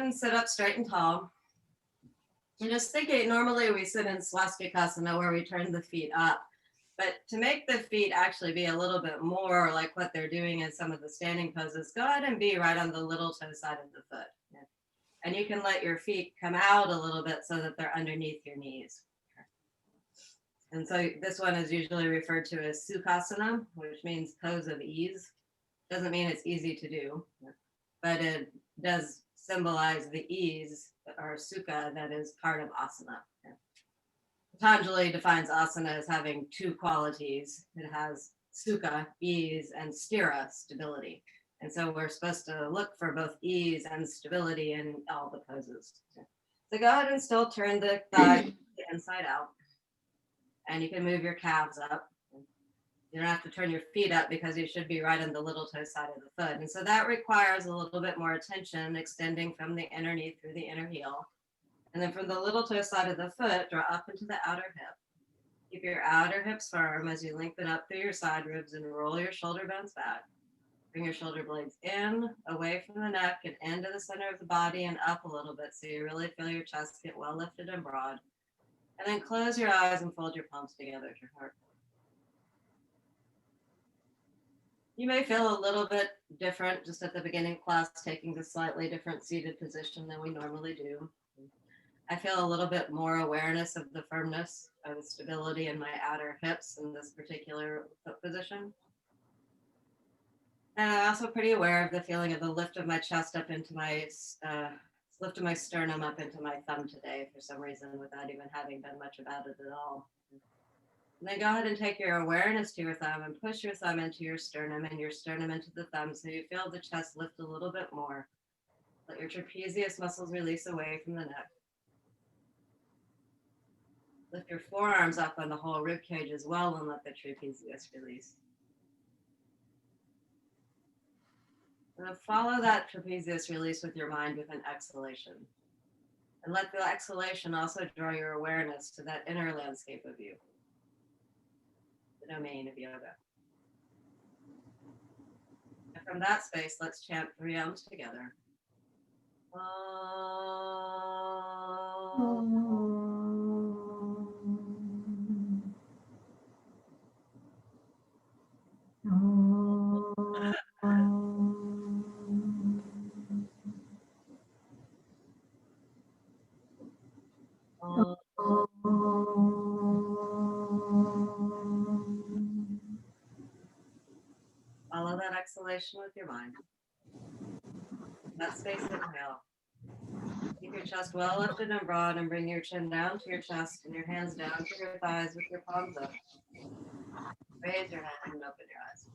and sit up straight and tall. And just thinking, normally we sit in swastikasana where we turn the feet up. But to make the feet actually be a little bit more like what they're doing in some of the standing poses, go ahead and be right on the little toe side of the foot. Yeah. And you can let your feet come out a little bit so that they're underneath your knees. And so this one is usually referred to as sukhasana, which means pose of ease. Doesn't mean it's easy to do, but it does symbolize the ease or sukha that is part of asana. Patanjali defines asana as having two qualities. It has sukha, ease, and sthira, stability. And so we're supposed to look for both ease and stability in all the poses. So go ahead and still turn the thigh inside out. And you can move your calves up. You don't have to turn your feet up because you should be right on the little toe side of the foot. And so that requires a little bit more attention, extending from the inner knee through the inner heel. And then from the little toe side of the foot, draw up into the outer hip. Keep your outer hips firm as you lengthen up through your side ribs and roll your shoulder bones back. Bring your shoulder blades in, away from the neck, and into the center of the body and up a little bit so you really feel your chest get well lifted and broad. And then close your eyes and fold your palms together at your heart. You may feel a little bit different just at the beginning class, taking the slightly different seated position than we normally do. I feel a little bit more awareness of the firmness or the stability in my outer hips in this particular foot position. And I'm also pretty aware of the feeling of the lift of my chest up into my, lift of my sternum up into my thumb today for some reason without even having done much about it at all. And then go ahead and take your awareness to your thumb and push your thumb into your sternum and your sternum into the thumb so you feel the chest lift a little bit more. Let your trapezius muscles release away from the neck. Lift your forearms up on the whole rib cage as well and let the trapezius release. And then follow that trapezius release with your mind with an exhalation. And let the exhalation also draw your awareness to that inner landscape of you, the domain of yoga. And from that space, let's chant 3 Ams together. Follow that exhalation with your mind. That space, inhale. Keep your chest well lifted and broad and bring your chin down to your chest and your hands down to your thighs with your palms up. Raise your hand and open your eyes.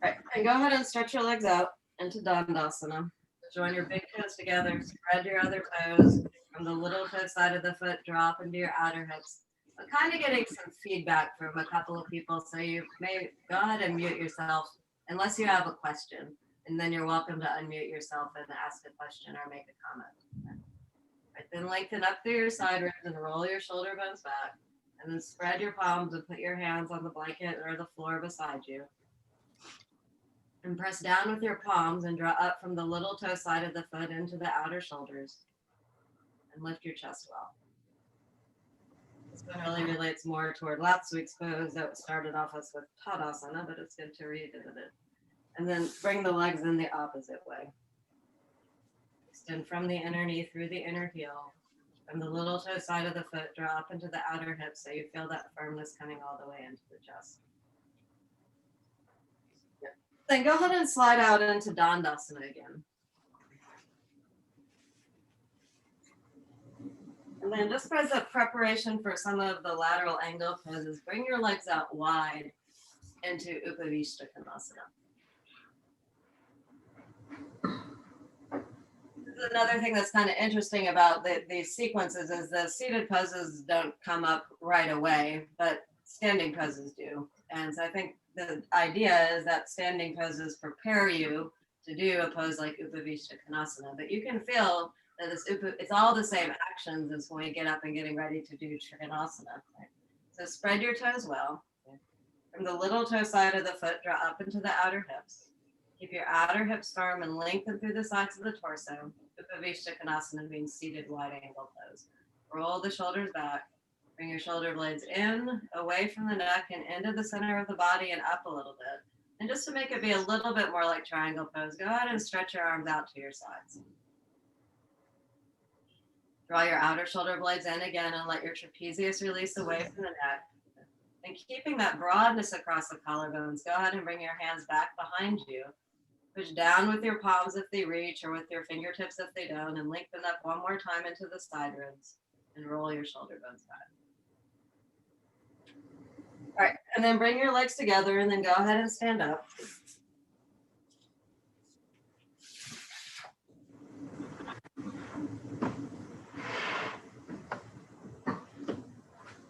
All right, and go ahead and stretch your legs out into Tadasana. Join your big toes together, spread your other toes. From the little toe side of the foot, drop into your outer hips. I'm kind of getting some feedback from a couple of people, so you may go ahead and mute yourself unless you have a question, and then you're welcome to unmute yourself and ask a question or make a comment. Right, then lengthen up through your side ribs and roll your shoulder bones back, and then spread your palms and put your hands on the blanket or the floor beside you. And press down with your palms and draw up from the little toe side of the foot into the outer shoulders. And lift your chest well. This one really relates more toward last week's pose that started off us with Tadasana, but it's good to revisit it. And then bring the legs in the opposite way. Extend from the inner knee through the inner heel. From the little toe side of the foot, draw up into the outer hip so you feel that firmness coming all the way into the chest. Then go ahead and slide out into Dandasana again. And then just as a preparation for some of the lateral angle poses, bring your legs out wide into Superbadakinosa. This is another thing that's kind of interesting about these sequences is the seated poses don't come up right away, but standing poses do. And so I think the idea is that standing poses prepare you to do a pose like Superbadakinosa, but you can feel that it's all the same actions as when we get up and getting ready to do Trikonasana. Right? So spread your toes well. From the little toe side of the foot, draw up into the outer hips. Keep your outer hips firm and lengthen through the sides of the torso. Kanasana means seated wide angle pose. Roll the shoulders back. Bring your shoulder blades in, away from the neck, and into the center of the body and up a little bit. And just to make it be a little bit more like triangle pose, go ahead and stretch your arms out to your sides. Draw your outer shoulder blades in again and let your trapezius release away from the neck. And keeping that broadness across the collarbones, go ahead and bring your hands back behind you. Push down with your palms if they reach, or with your fingertips if they don't, and lengthen up one more time into the side ribs and roll your shoulder bones back. All right, and then bring your legs together and then go ahead and stand up.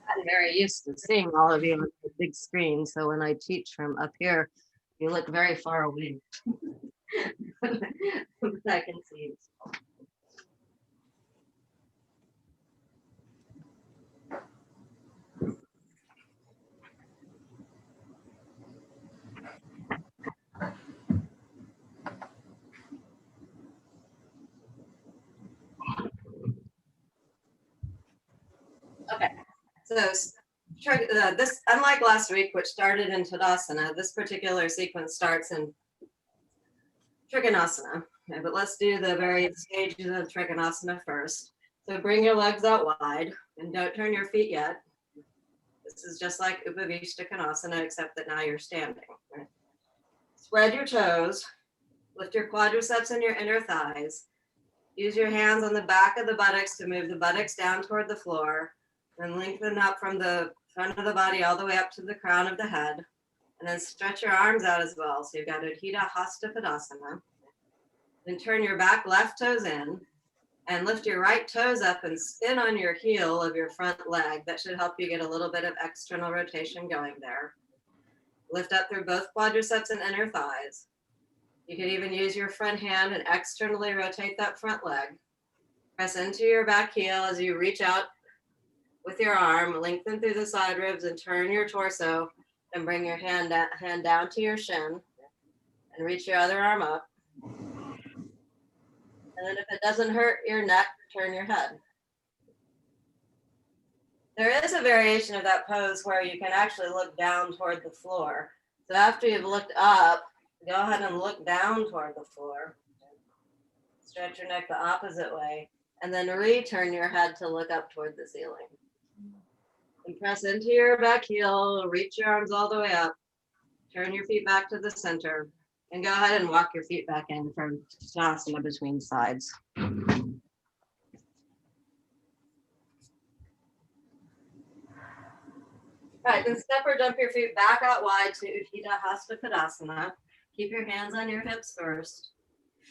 I'm very used to seeing all of you on the big screen, so when I teach from up here, you look very far away. I can see you. Okay, so this, unlike last week, which started in Tadasana, this particular sequence starts in Trikonasana. Okay, but let's do the various stages of Trikonasana first. So bring your legs out wide and don't turn your feet yet. This is just like Kanasana, except that now you're standing. Right? Spread your toes, lift your quadriceps and your inner thighs. Use your hands on the back of the buttocks to move the buttocks down toward the floor, and lengthen up from the front of the body all the way up to the crown of the head. And then stretch your arms out as well. So you've got Udhita Hasta Padasana. Then turn your back left toes in and lift your right toes up and spin on your heel of your front leg. That should help you get a little bit of external rotation going there. Lift up through both quadriceps and inner thighs. You could even use your front hand and externally rotate that front leg. Press into your back heel as you reach out with your arm, lengthen through the side ribs and turn your torso, and bring your hand down to your shin and reach your other arm up. And then if it doesn't hurt your neck, turn your head. There is a variation of that pose where you can actually look down toward the floor. So after you've looked up, go ahead and look down toward the floor. Stretch your neck the opposite way, and then return your head to look up toward the ceiling. And press into your back heel, reach your arms all the way up, turn your feet back to the center, and go ahead and walk your feet back in from Tadasana between sides. All right, then step or jump your feet back out wide to Udhita Hasta Padasana. Keep your hands on your hips first.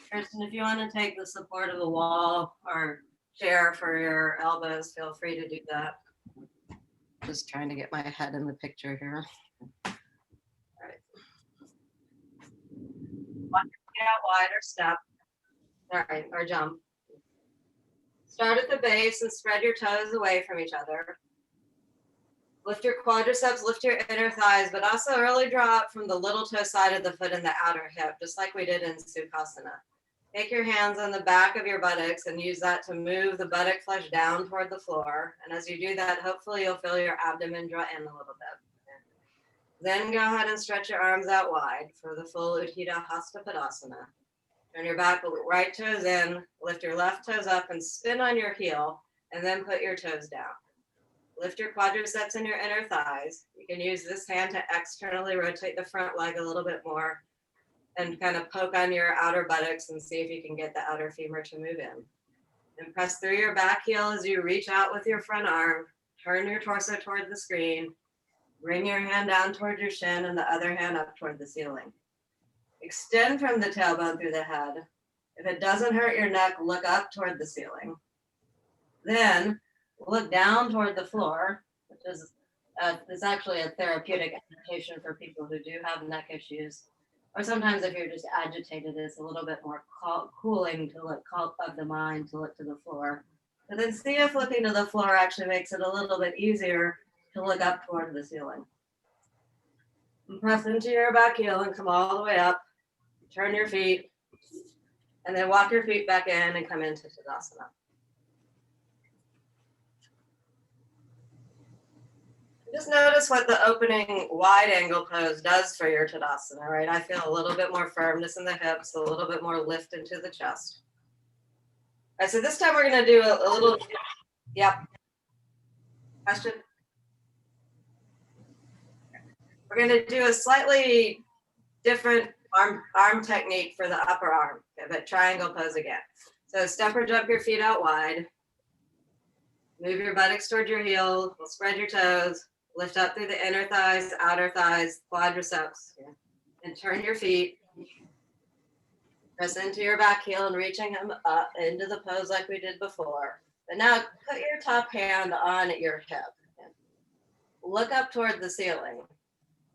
Kirsten, if you want to take the support of a wall or chair for your elbows, feel free to do that. Just trying to get my head in the picture here. All right. Walk your feet out wide or step. All right, or jump. Start at the base and spread your toes away from each other. Lift your quadriceps, lift your inner thighs, but also really draw up from the little toe side of the foot and the outer hip, just like we did in Sukhasana. Take your hands on the back of your buttocks and use that to move the buttock flesh down toward the floor. And as you do that, hopefully you'll feel your abdomen draw in a little bit. Then go ahead and stretch your arms out wide for the full Udhita Hasta Padasana. Turn your back right toes in, lift your left toes up and spin on your heel, and then put your toes down. Lift your quadriceps and your inner thighs. You can use this hand to externally rotate the front leg a little bit more and kind of poke on your outer buttocks and see if you can get the outer femur to move in. And press through your back heel as you reach out with your front arm. Turn your torso toward the screen. Bring your hand down toward your shin and the other hand up toward the ceiling. Extend from the tailbone through the head. If it doesn't hurt your neck, look up toward the ceiling. Then look down toward the floor, which is actually a therapeutic adaptation for people who do have neck issues. Or sometimes if you're just agitated, it's a little bit more cooling to look of the mind to look to the floor. But then see if looking to the floor actually makes it a little bit easier to look up toward the ceiling. And press into your back heel and come all the way up. Turn your feet. And then walk your feet back in and come into Tadasana. Just notice what the opening wide angle pose does for your Tadasana, right? I feel a little bit more firmness in the hips, a little bit more lift into the chest. All right, so this time we're going to do a little, yep. Question? We're going to do a slightly different arm technique for the upper arm, okay, but triangle pose again. So step or jump your feet out wide. Move your buttocks toward your heel. We'll spread your toes. Lift up through the inner thighs, outer thighs, quadriceps. Okay. And turn your feet. Press into your back heel and reaching them up into the pose like we did before. But now put your top hand on your hip. Look up toward the ceiling.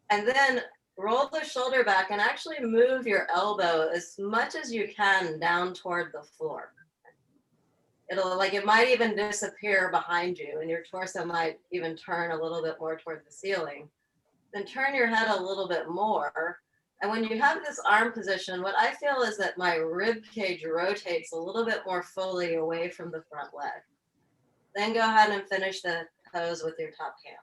And then roll the shoulder back and actually move your elbow as much as you can down toward the floor. It might even disappear behind you and your torso might even turn a little bit more toward the ceiling. Then turn your head a little bit more. And when you have this arm position, what I feel is that my rib cage rotates a little bit more fully away from the front leg. Then go ahead and finish the pose with your top hand.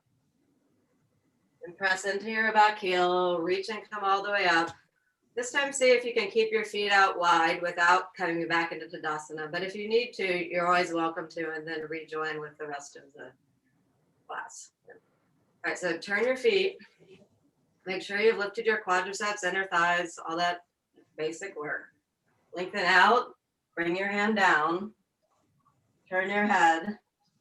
And press into your back heel, reach and come all the way up. This time, see if you can keep your feet out wide without coming back into Tadasana. But if you need to, you're always welcome to, and then rejoin with the rest of the class. All right, so turn your feet. Make sure you've lifted your quadriceps, inner thighs, all that basic work. Lengthen out, bring your hand down, turn your head,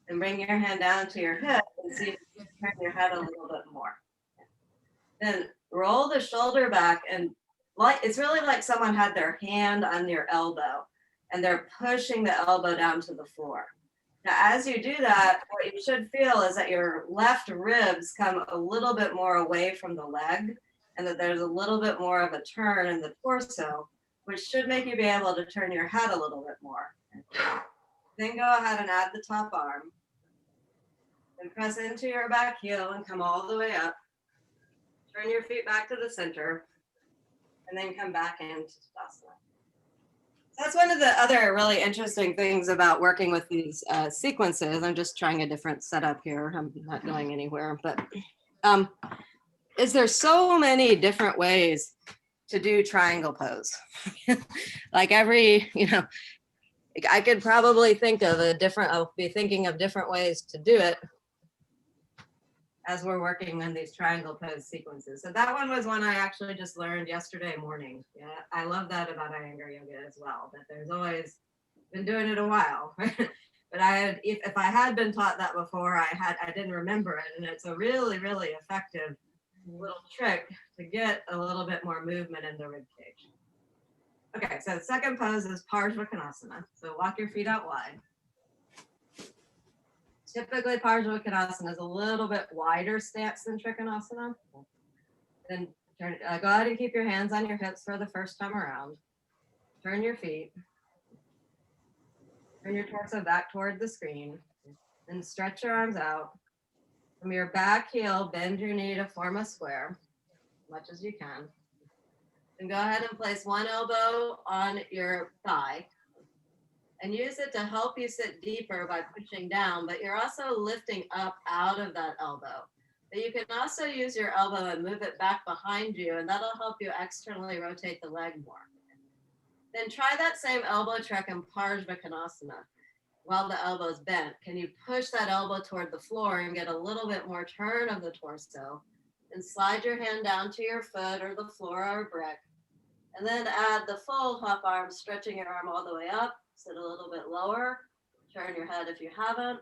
and bring your hand down to your hip and see if you can turn your head a little bit more. Then roll the shoulder back, and it's really like someone had their hand on your elbow and they're pushing the elbow down to the floor. Now, as you do that, what you should feel is that your left ribs come a little bit more away from the leg and that there's a little bit more of a turn in the torso, which should make you be able to turn your head a little bit more. Then go ahead and add the top arm. And press into your back heel and come all the way up. Turn your feet back to the center. And then come back into Tadasana. That's one of the other really interesting things about working with these sequences. I'm just trying a different setup here. I'm not going anywhere, but is there so many different ways to do triangle pose? Like I could probably think of I'll be thinking of different ways to do it as we're working on these triangle pose sequences. So that one was one I actually just learned yesterday morning. Yeah, I love that about Iyengar yoga as well, that there's always been doing it a while. But if I had been taught that before, I didn't remember it. And it's a really, really effective little trick to get a little bit more movement in the rib cage. Okay, so the second pose is Parshvo Tanasana. So walk your feet out wide. Typically, Parshva Tanasana is a little bit wider stance than Trikonasana. Then go ahead and keep your hands on your hips for the first time around. Turn your feet. Turn your torso back toward the screen. And stretch your arms out. From your back heel, bend your knee to form a square, as much as you can. Then go ahead and place one elbow on your thigh. And use it to help you sit deeper by pushing down, but you're also lifting up out of that elbow. But you can also use your elbow and move it back behind you, and that'll help you externally rotate the leg more. Then try that same elbow trick in Parshvakonasana while the elbow's bent. Can you push that elbow toward the floor and get a little bit more turn of the torso? And slide your hand down to your foot or the floor or brick. And then add the full hop arm, stretching your arm all the way up. Sit a little bit lower, turn your head if you haven't,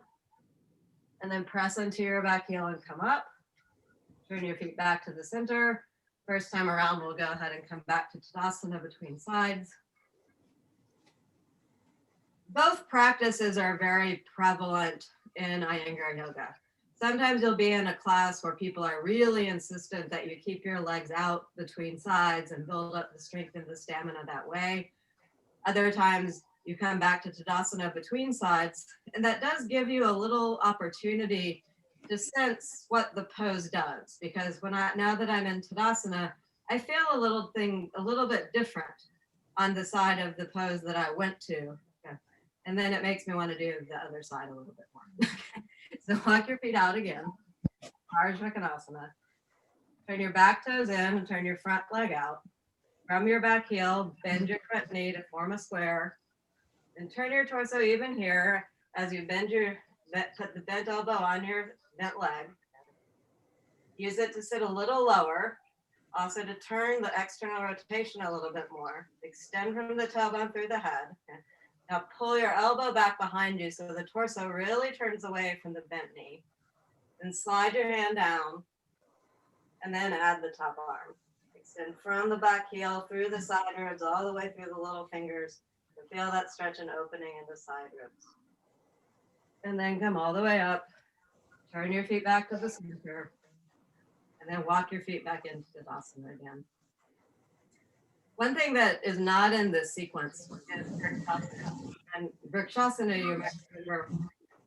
and then press into your back heel and come up. Turn your feet back to the center. First time around, we'll go ahead and come back to Tadasana between sides. Both practices are very prevalent in Iyengar yoga. Sometimes you'll be in a class where people are really insistent that you keep your legs out between sides and build up the strength and the stamina that way. Other times, you come back to Tadasana between sides, and that does give you a little opportunity to sense what the pose does. Because now that I'm in Tadasana, I feel a little bit different on the side of the pose that I went to. Okay. And then it makes me want to do the other side a little bit more. So walk your feet out again. Parshva Tanasana. Turn your back toes in and turn your front leg out. From your back heel, bend your front knee to form a square. And turn your torso even here as you put the bent elbow on your bent leg. Use it to sit a little lower. Also to turn the external rotation a little bit more. Extend from the tailbone through the head. Now pull your elbow back behind you so the torso really turns away from the bent knee. Then slide your hand down and then add the top arm. Extend from the back heel through the side ribs all the way through the little fingers. And feel that stretch and opening in the side ribs. And then come all the way up. Turn your feet back to the center. And then walk your feet back into Tadasana again. One thing that is not in this sequence is Vrikshasana. And Vrikshasana, you remember,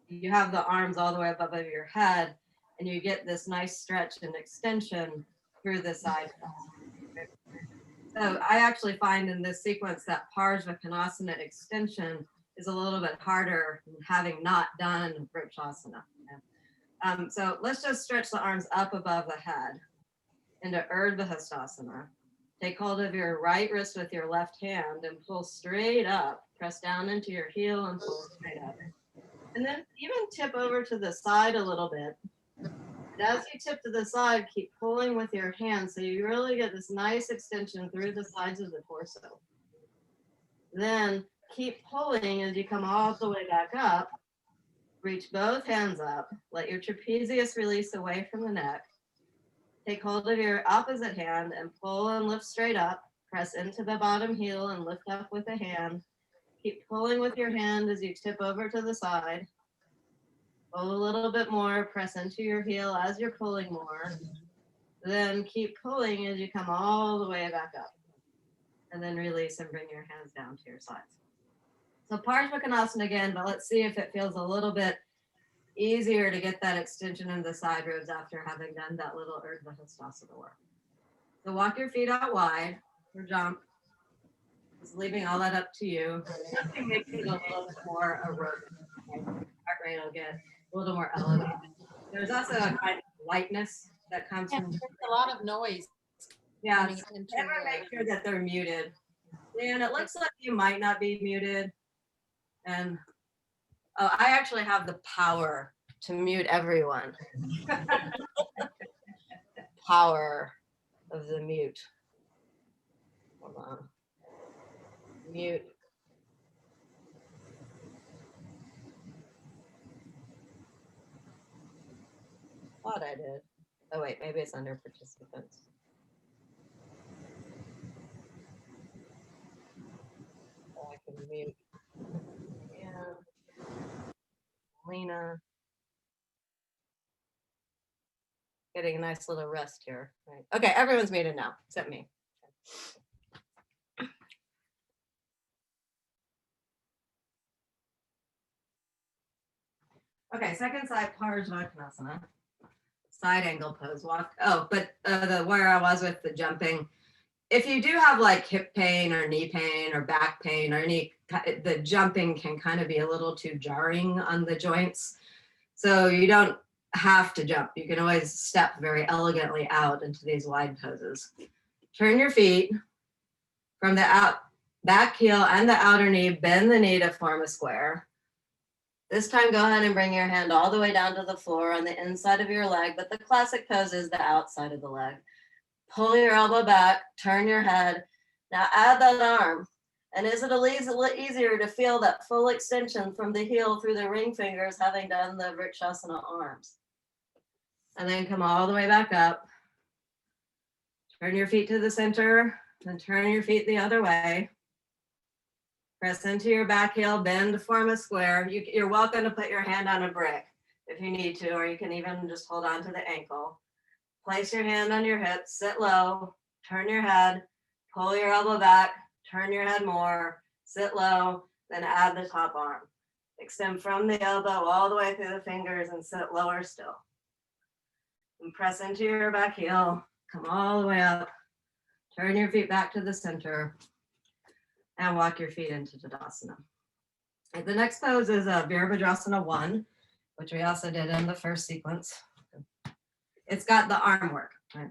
you have the arms all the way above your head, and you get this nice stretch and extension through the side. So I actually find in this sequence that Parshva Tanasana extension is a little bit harder than having not done Vrikshasana. So let's just stretch the arms up above the head into Urdhva Hastasana. Take hold of your right wrist with your left hand and pull straight up. Press down into your heel and pull straight up. And then even tip over to the side a little bit. And as you tip to the side, keep pulling with your hands so you really get this nice extension through the sides of the torso. Then keep pulling as you come all the way back up. Reach both hands up. Let your trapezius release away from the neck. Take hold of your opposite hand and pull and lift straight up. Press into the bottom heel and lift up with a hand. Keep pulling with your hand as you tip over to the side. Pull a little bit more. Press into your heel as you're pulling more. Then keep pulling as you come all the way back up. And then release and bring your hands down to your sides. So Parshva Tanasana again, but let's see if it feels a little bit easier to get that extension in the side ribs after having done that little Urdhva Hastasana work. So walk your feet out wide or jump. Just leaving all that up to you. Nothing makes it a little bit more aerobic. Heart rate will get a little more elevated. There's also a kind of lightness that comes from a lot of noise. Yeah, so never make sure that they're muted. And it looks like you might not be muted. And oh, I actually have the power to mute everyone. Power of the mute. Hold on. Mute. Thought I did. Oh wait, maybe it's under participants. Oh, I can mute. Yeah. Lena. Getting a nice little rest here. Right. Okay, everyone's muted now, except me. Okay, second side Parshva Tanasana. Side angle pose. Walk. Oh, but where I was with the jumping. If you do have like hip pain or knee pain or back pain or the jumping can kind of be a little too jarring on the joints. So you don't have to jump. You can always step very elegantly out into these wide poses. Turn your feet from the back heel and the outer knee, bend the knee to form a square. This time, go ahead and bring your hand all the way down to the floor on the inside of your leg, but the classic pose is the outside of the leg. Pull your elbow back, turn your head. Now add that arm. And is it a little easier to feel that full extension from the heel through the ring fingers, having done the Vrikshasana arms? And then come all the way back up. Turn your feet to the center, and turn your feet the other way. Press into your back heel, bend to form a square. You're welcome to put your hand on a brick if you need to, or you can even just hold on to the ankle. Place your hand on your hip, sit low, turn your head, pull your elbow back, turn your head more, sit low, then add the top arm. Extend from the elbow all the way through the fingers and sit lower still. And press into your back heel, come all the way up, turn your feet back to the center. and walk your feet into Tadasana. And the next pose is a Virabhadrasana 1, which we also did in the first sequence. It's got the arm work. Right?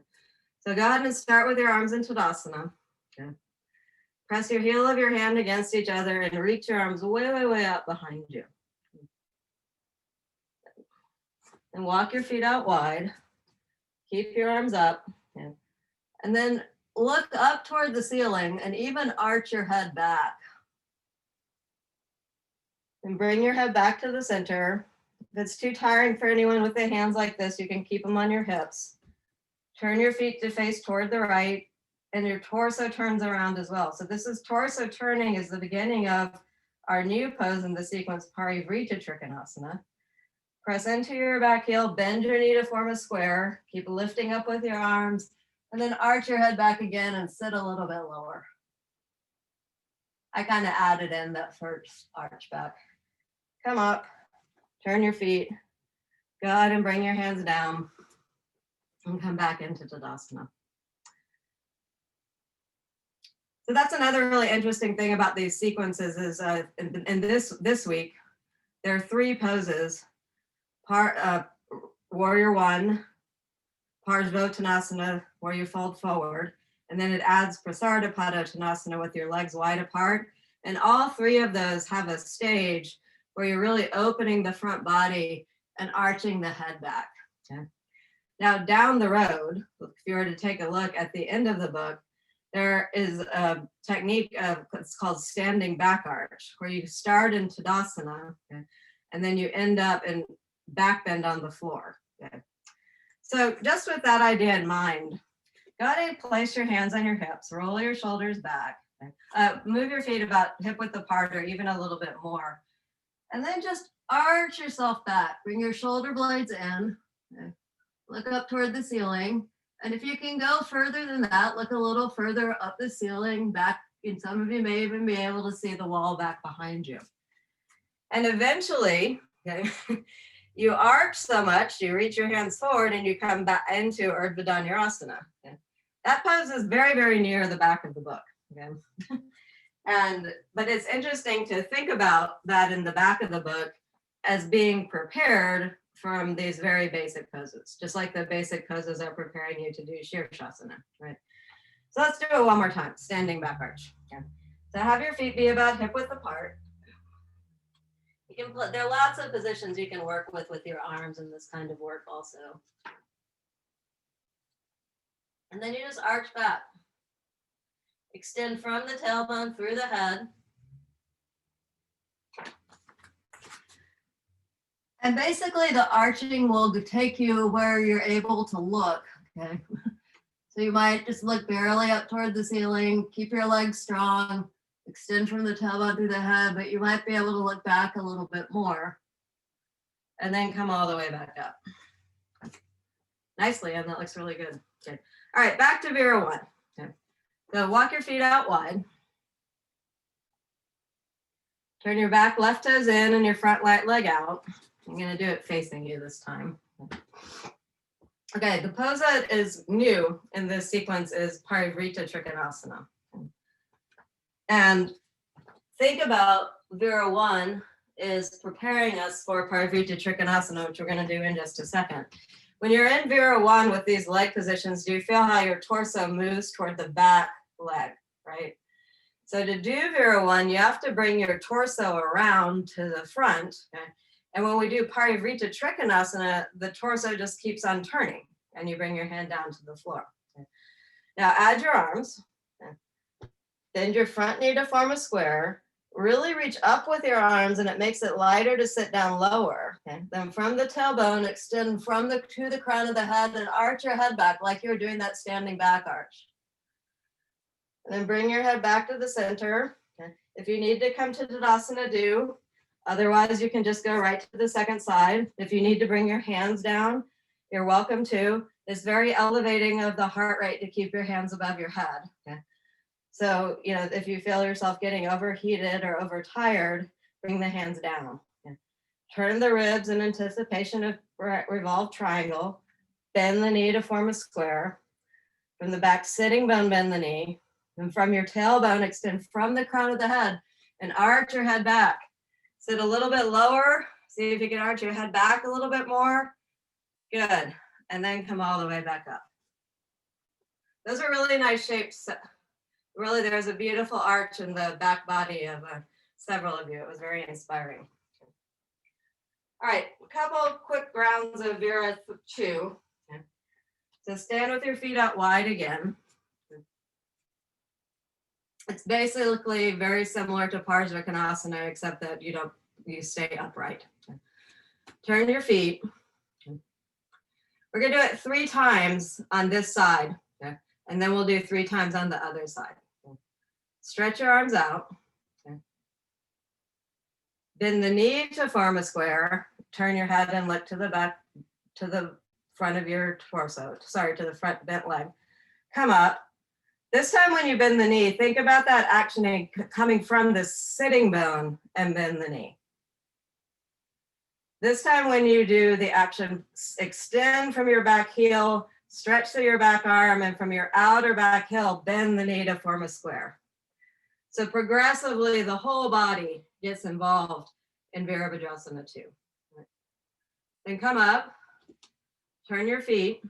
So go ahead and start with your arms in Tadasana. Okay. Press your heel of your hand against each other and reach your arms way, way, way up behind you. And walk your feet out wide. Keep your arms up. Okay. And then look up toward the ceiling and even arch your head back. And bring your head back to the center. If it's too tiring for anyone with their hands like this, you can keep them on your hips. Turn your feet to face toward the right, and your torso turns around as well. So this is torso turning is the beginning of our new pose in the sequence, Parshvo Tanasana. Press into your back heel, bend your knee to form a square, keep lifting up with your arms, and then arch your head back again and sit a little bit lower. I kind of added in that first arch back. Come up, turn your feet, go ahead and bring your hands down, and come back into Tadasana. So that's another really interesting thing about these sequences is in this week, there are 3 poses, Warrior 1, Parshvo Tanasana, where you fold forward, and then it adds Prasar to Pado Tanasana with your legs wide apart. And all 3 of those have a stage where you're really opening the front body and arching the head back. Okay? Now down the road, if you were to take a look at the end of the book, there is a technique of, it's called standing back arch, where you start in Tadasana, okay, and then you end up in back bend on the floor. Okay. So just with that idea in mind, go ahead and place your hands on your hips, roll your shoulders back, okay. Move your feet about hip width apart or even a little bit more. And then just arch yourself back, bring your shoulder blades in, okay. Look up toward the ceiling. And if you can go further than that, look a little further up the ceiling, back, and some of you may even be able to see the wall back behind you. And eventually, okay, you arch so much, you reach your hands forward and you come back into Urdhva Dhanurasana. Okay? That pose is very, very near the back of the book. Okay? But it's interesting to think about that in the back of the book as being prepared from these very basic poses, just like the basic poses are preparing you to do Shirshasana, right? So let's do it one more time, standing back arch. Okay. So have your feet be about hip width apart. You can put, there are lots of positions you can work with your arms in this kind of work also. And then you just arch back. Extend from the tailbone through the head. And basically the arching will take you where you're able to look, okay? So you might just look barely up toward the ceiling, keep your legs strong, extend from the tailbone through the head, but you might be able to look back a little bit more and then come all the way back up. Nicely, and that looks really good. Okay. All right, back to Vira 1. Okay. So walk your feet out wide. Turn your back left toes in and your front right leg out. I'm going to do it facing you this time. Okay, the pose that is new in this sequence is Parshvo Tanasana. And think about Vira 1 is preparing us for Parshvo Tanasana, which we're going to do in just a second. When you're in Vira 1 with these leg positions, do you feel how your torso moves toward the back leg, right? So to do Vira 1, you have to bring your torso around to the front. Okay? And when we do Parshvo Tanasana, the torso just keeps on turning and you bring your hand down to the floor. Okay? Now add your arms. Okay? Bend your front knee to form a square. Really reach up with your arms and it makes it lighter to sit down lower. Okay? Then from the tailbone, extend to the crown of the head and arch your head back like you're doing that standing back arch. And then bring your head back to the center. Okay? If you need to come to Tadasana, do. Otherwise, you can just go right to the second side. If you need to bring your hands down, you're welcome to. It's very elevating of the heart rate to keep your hands above your head. Okay? So, you know, if you feel yourself getting overheated or overtired, bring the hands down. Okay? Turn the ribs in anticipation of revolved triangle. Bend the knee to form a square. From the back sitting bone, bend the knee. And from your tailbone, extend from the crown of the head and arch your head back. Sit a little bit lower. See if you can arch your head back a little bit more. Good. And then come all the way back up. Those are really nice shapes. Really, there's a beautiful arch in the back body of several of you. It was very inspiring. All right, a couple quick rounds of Vira 2. So stand with your feet out wide again. It's basically very similar to Parshva Tanasana, except that you stay upright. Turn your feet. We're gonna do it 3 times on this side, okay? And then we'll do 3 times on the other side. Okay? Stretch your arms out. Okay? Bend the knee to form a square. Turn your head and look to the back, to the front of your torso. Sorry, to the front bent leg. Come up. This time when you bend the knee, think about that action coming from the sitting bone and bend the knee. This time when you do the action, extend from your back heel, stretch through your back arm, and from your outer back heel, bend the knee to form a square. So progressively, the whole body gets involved in Virabhadrasana 2. Then come up, turn your feet,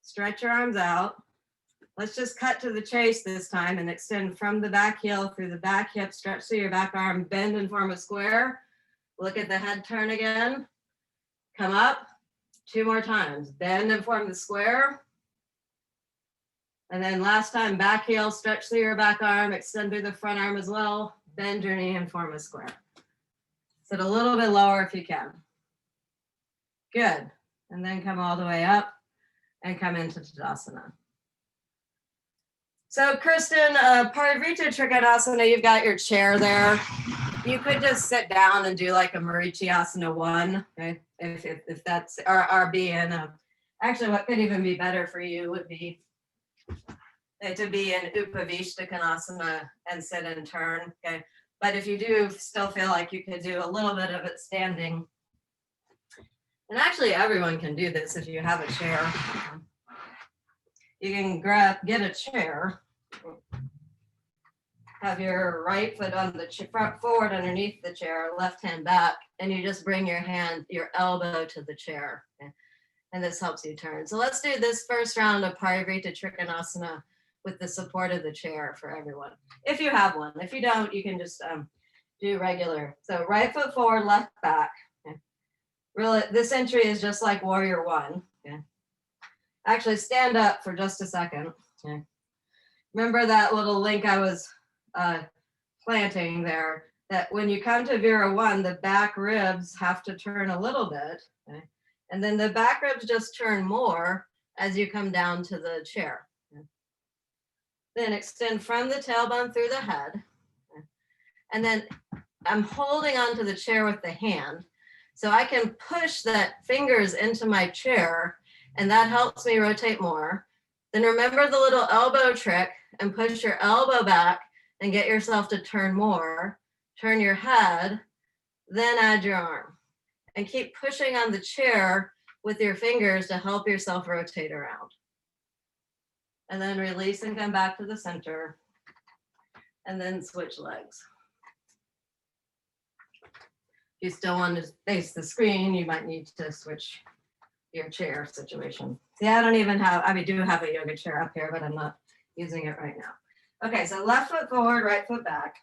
stretch your arms out. Let's just cut to the chase this time and extend from the back heel through the back hip, stretch through your back arm, bend and form a square. Look at the head turn again. Come up 2 more times. Bend and form the square. And then last time, back heel, stretch through your back arm, extend through the front arm as well. Bend your knee and form a square. Sit a little bit lower if you can. Good. And then come all the way up and come into Tadasana. So Kristen, Parivritta Trikonasana, you've got your chair there. You could just sit down and do like a Marichiasana 1, okay? If that's, or be in a, actually what could even be better for you would be to be in Upavishtakonasana and sit and turn, okay? But if you do still feel like you could do a little bit of it standing, and actually everyone can do this if you have a chair. You can get a chair, have your right foot on the front forward underneath the chair, left hand back, and you just bring your elbow to the chair. Okay? And this helps you turn. So let's do this first round of Parivritta Trikonasana with the support of the chair for everyone. If you have one. If you don't, you can just do regular. So right foot forward, left back. Okay? Really, this entry is just like Warrior 1. Okay? Actually, stand up for just a second. Okay. Remember that little link I was planting there, that when you come to Vira 1, the back ribs have to turn a little bit. Okay. And then the back ribs just turn more as you come down to the chair. Okay. Then extend from the tailbone through the head. Okay. And then I'm holding onto the chair with the hand. So I can push that fingers into my chair, and that helps me rotate more. Then remember the little elbow trick and push your elbow back and get yourself to turn more. Turn your head, then add your arm. And keep pushing on the chair with your fingers to help yourself rotate around. And then release and come back to the center. And then switch legs. If you still want to face the screen, you might need to switch your chair situation. See, I don't even have, I do have a yoga chair up here, but I'm not using it right now. Okay, so left foot forward, right foot back.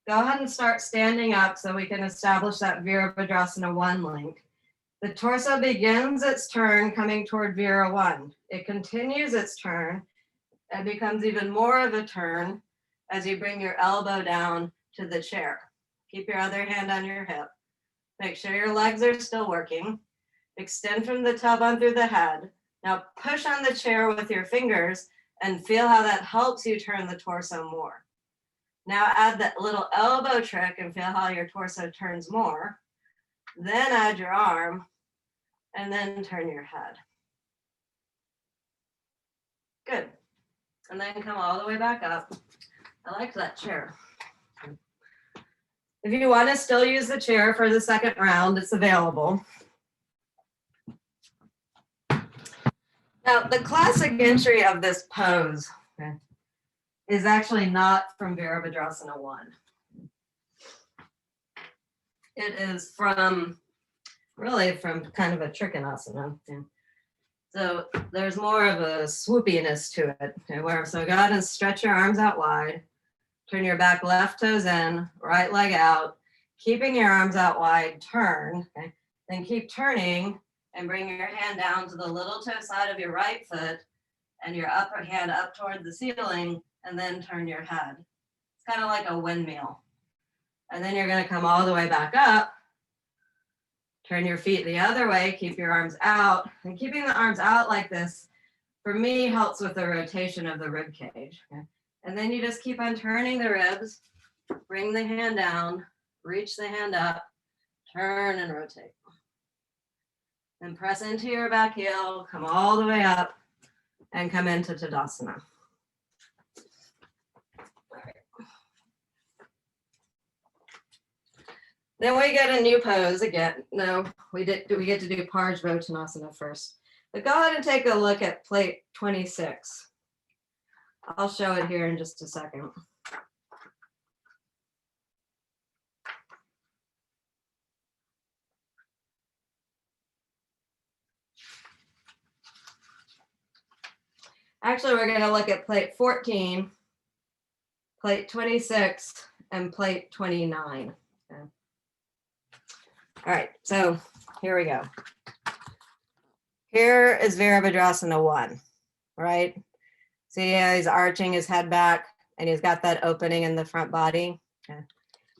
Go ahead and start standing up so we can establish that Virabhadrasana 1 link. The torso begins its turn coming toward Vira 1. It continues its turn and becomes even more of a turn as you bring your elbow down to the chair. Keep your other hand on your hip. Make sure your legs are still working. Extend from the tailbone through the head. Now push on the chair with your fingers and feel how that helps you turn the torso more. Now add that little elbow trick and feel how your torso turns more. Then add your arm and then turn your head. Good. And then come all the way back up. I like that chair. If you want to still use the chair for the second round, it's available. Now, the classic entry of this pose, okay, is actually not from Virabhadrasana 1. It is really from kind of a Trikonasana. So there's more of a swoopiness to it. Okay, so go ahead and stretch your arms out wide. Turn your back left toes in, right leg out. Keeping your arms out wide, turn. Okay? Then keep turning and bring your hand down to the little toe side of your right foot and your upper hand up toward the ceiling, and then turn your head. It's kind of like a windmill. And then you're going to come all the way back up. Turn your feet the other way, keep your arms out. And keeping the arms out like this, for me, helps with the rotation of the rib cage. Okay? And then you just keep on turning the ribs, bring the hand down, reach the hand up, turn and rotate. Then press into your back heel, come all the way up, and come into Tadasana. Then we get a new pose again. No, we get to do Parshvo Tanasana first. But go ahead and take a look at plate 26. I'll show it here in just a second. Actually, we're going to look at plate 14, plate 26, and plate 29. Okay. All right, so here we go. Here is Virabhadrasana 1, right? See how he's arching his head back and he's got that opening in the front body. Okay.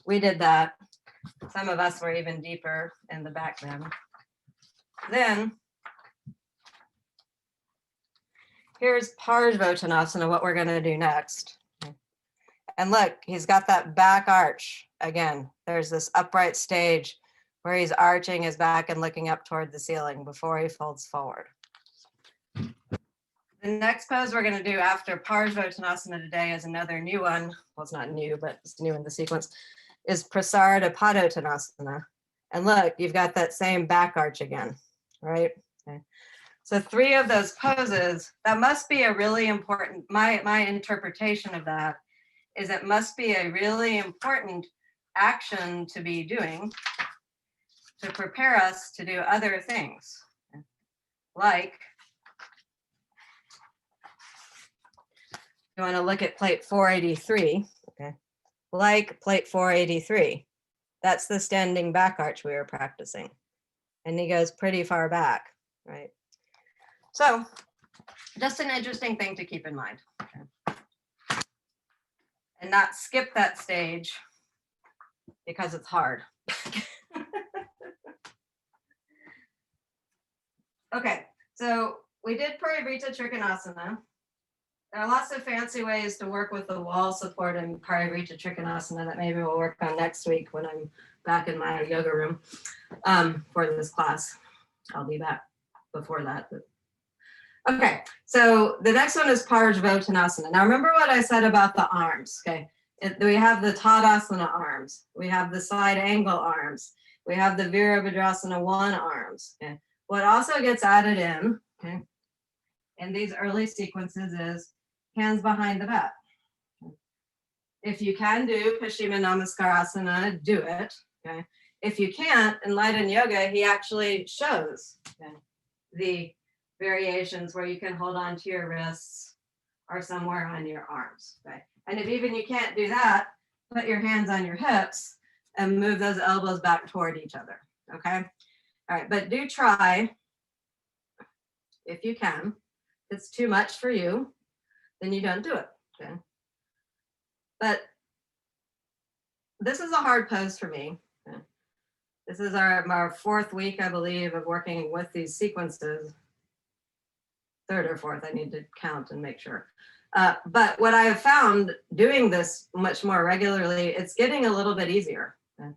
We did that. Some of us were even deeper in the back then. Then here's Parshvo Tanasana, what we're going to do next. And look, he's got that back arch. Again, there's this upright stage where he's arching his back and looking up toward the ceiling before he folds forward. The next pose we're going to do after Parshvo Tanasana today is another new one. Well, it's not new, but it's new in the sequence, is Prasar to Pado Tanasana. And look, you've got that same back arch again, right? Okay. So 3 of those poses, that must be a really important, my interpretation of that is it must be a really important action to be doing to prepare us to do other things, like you want to look at plate 483, okay? Like plate 483, that's the standing back arch we were practicing. And he goes pretty far back, right? So just an interesting thing to keep in mind. Okay? And not skip that stage because it's hard. Okay, so we did Parivrita Trikonasana. There are lots of fancy ways to work with the wall support in Parivrita Trikonasana that maybe we'll work on next week when I'm back in my yoga room for this class. I'll be back before that. But. Okay, so the next one is Parshvo Tanasana. Now remember what I said about the arms, okay? We have the Tadasana arms. We have the side angle arms. We have the Virabhadrasana 1 arms, okay? What also gets added in, okay, in these early sequences is hands behind the back. If you can do Paschima Namaskarasana, do it. Okay. If you can't, in Enlightened Yoga, he actually shows the variations where you can hold on to your wrists or somewhere on your arms. Okay. And if even you can't do that, put your hands on your hips and move those elbows back toward each other. Okay. All right, but do try if you can. If it's too much for you, then you don't do it. Okay. But this is a hard pose for me. Okay. This is our 4th week, I believe, of working with these sequences. 3rd or 4th, I need to count and make sure. But what I have found doing this much more regularly, it's getting a little bit easier. Okay.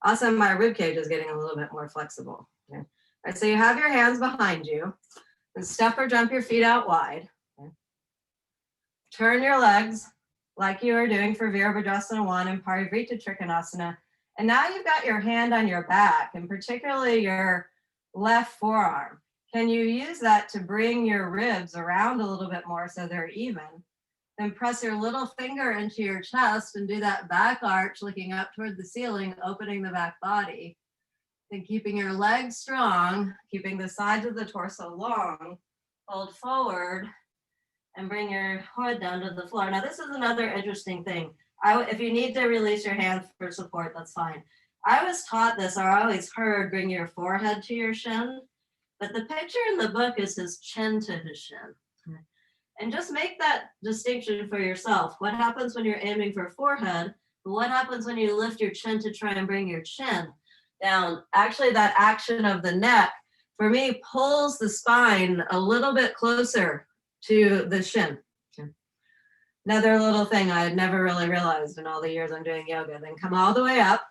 Also, my rib cage is getting a little bit more flexible. Okay. All right, so you have your hands behind you and step or jump your feet out wide. Okay. Turn your legs like you are doing for Virabhadrasana 1 and Parivrita Trikonasana. And now you've got your hand on your back, and particularly your left forearm. Can you use that to bring your ribs around a little bit more so they're even? Then press your little finger into your chest and do that back arch, looking up toward the ceiling, opening the back body. Then keeping your legs strong, keeping the sides of the torso long, fold forward and bring your head down to the floor. Now, this is another interesting thing. If you need to release your hands for support, that's fine. I was taught this, or I always heard, bring your forehead to your shin, but the picture in the book is his chin to his shin. And just make that distinction for yourself. What happens when you're aiming for forehead? What happens when you lift your chin to try and bring your chin down? Actually, that action of the neck, for me, pulls the spine a little bit closer to the shin. Another little thing I had never really realized in all the years I'm doing yoga. Then come all the way up.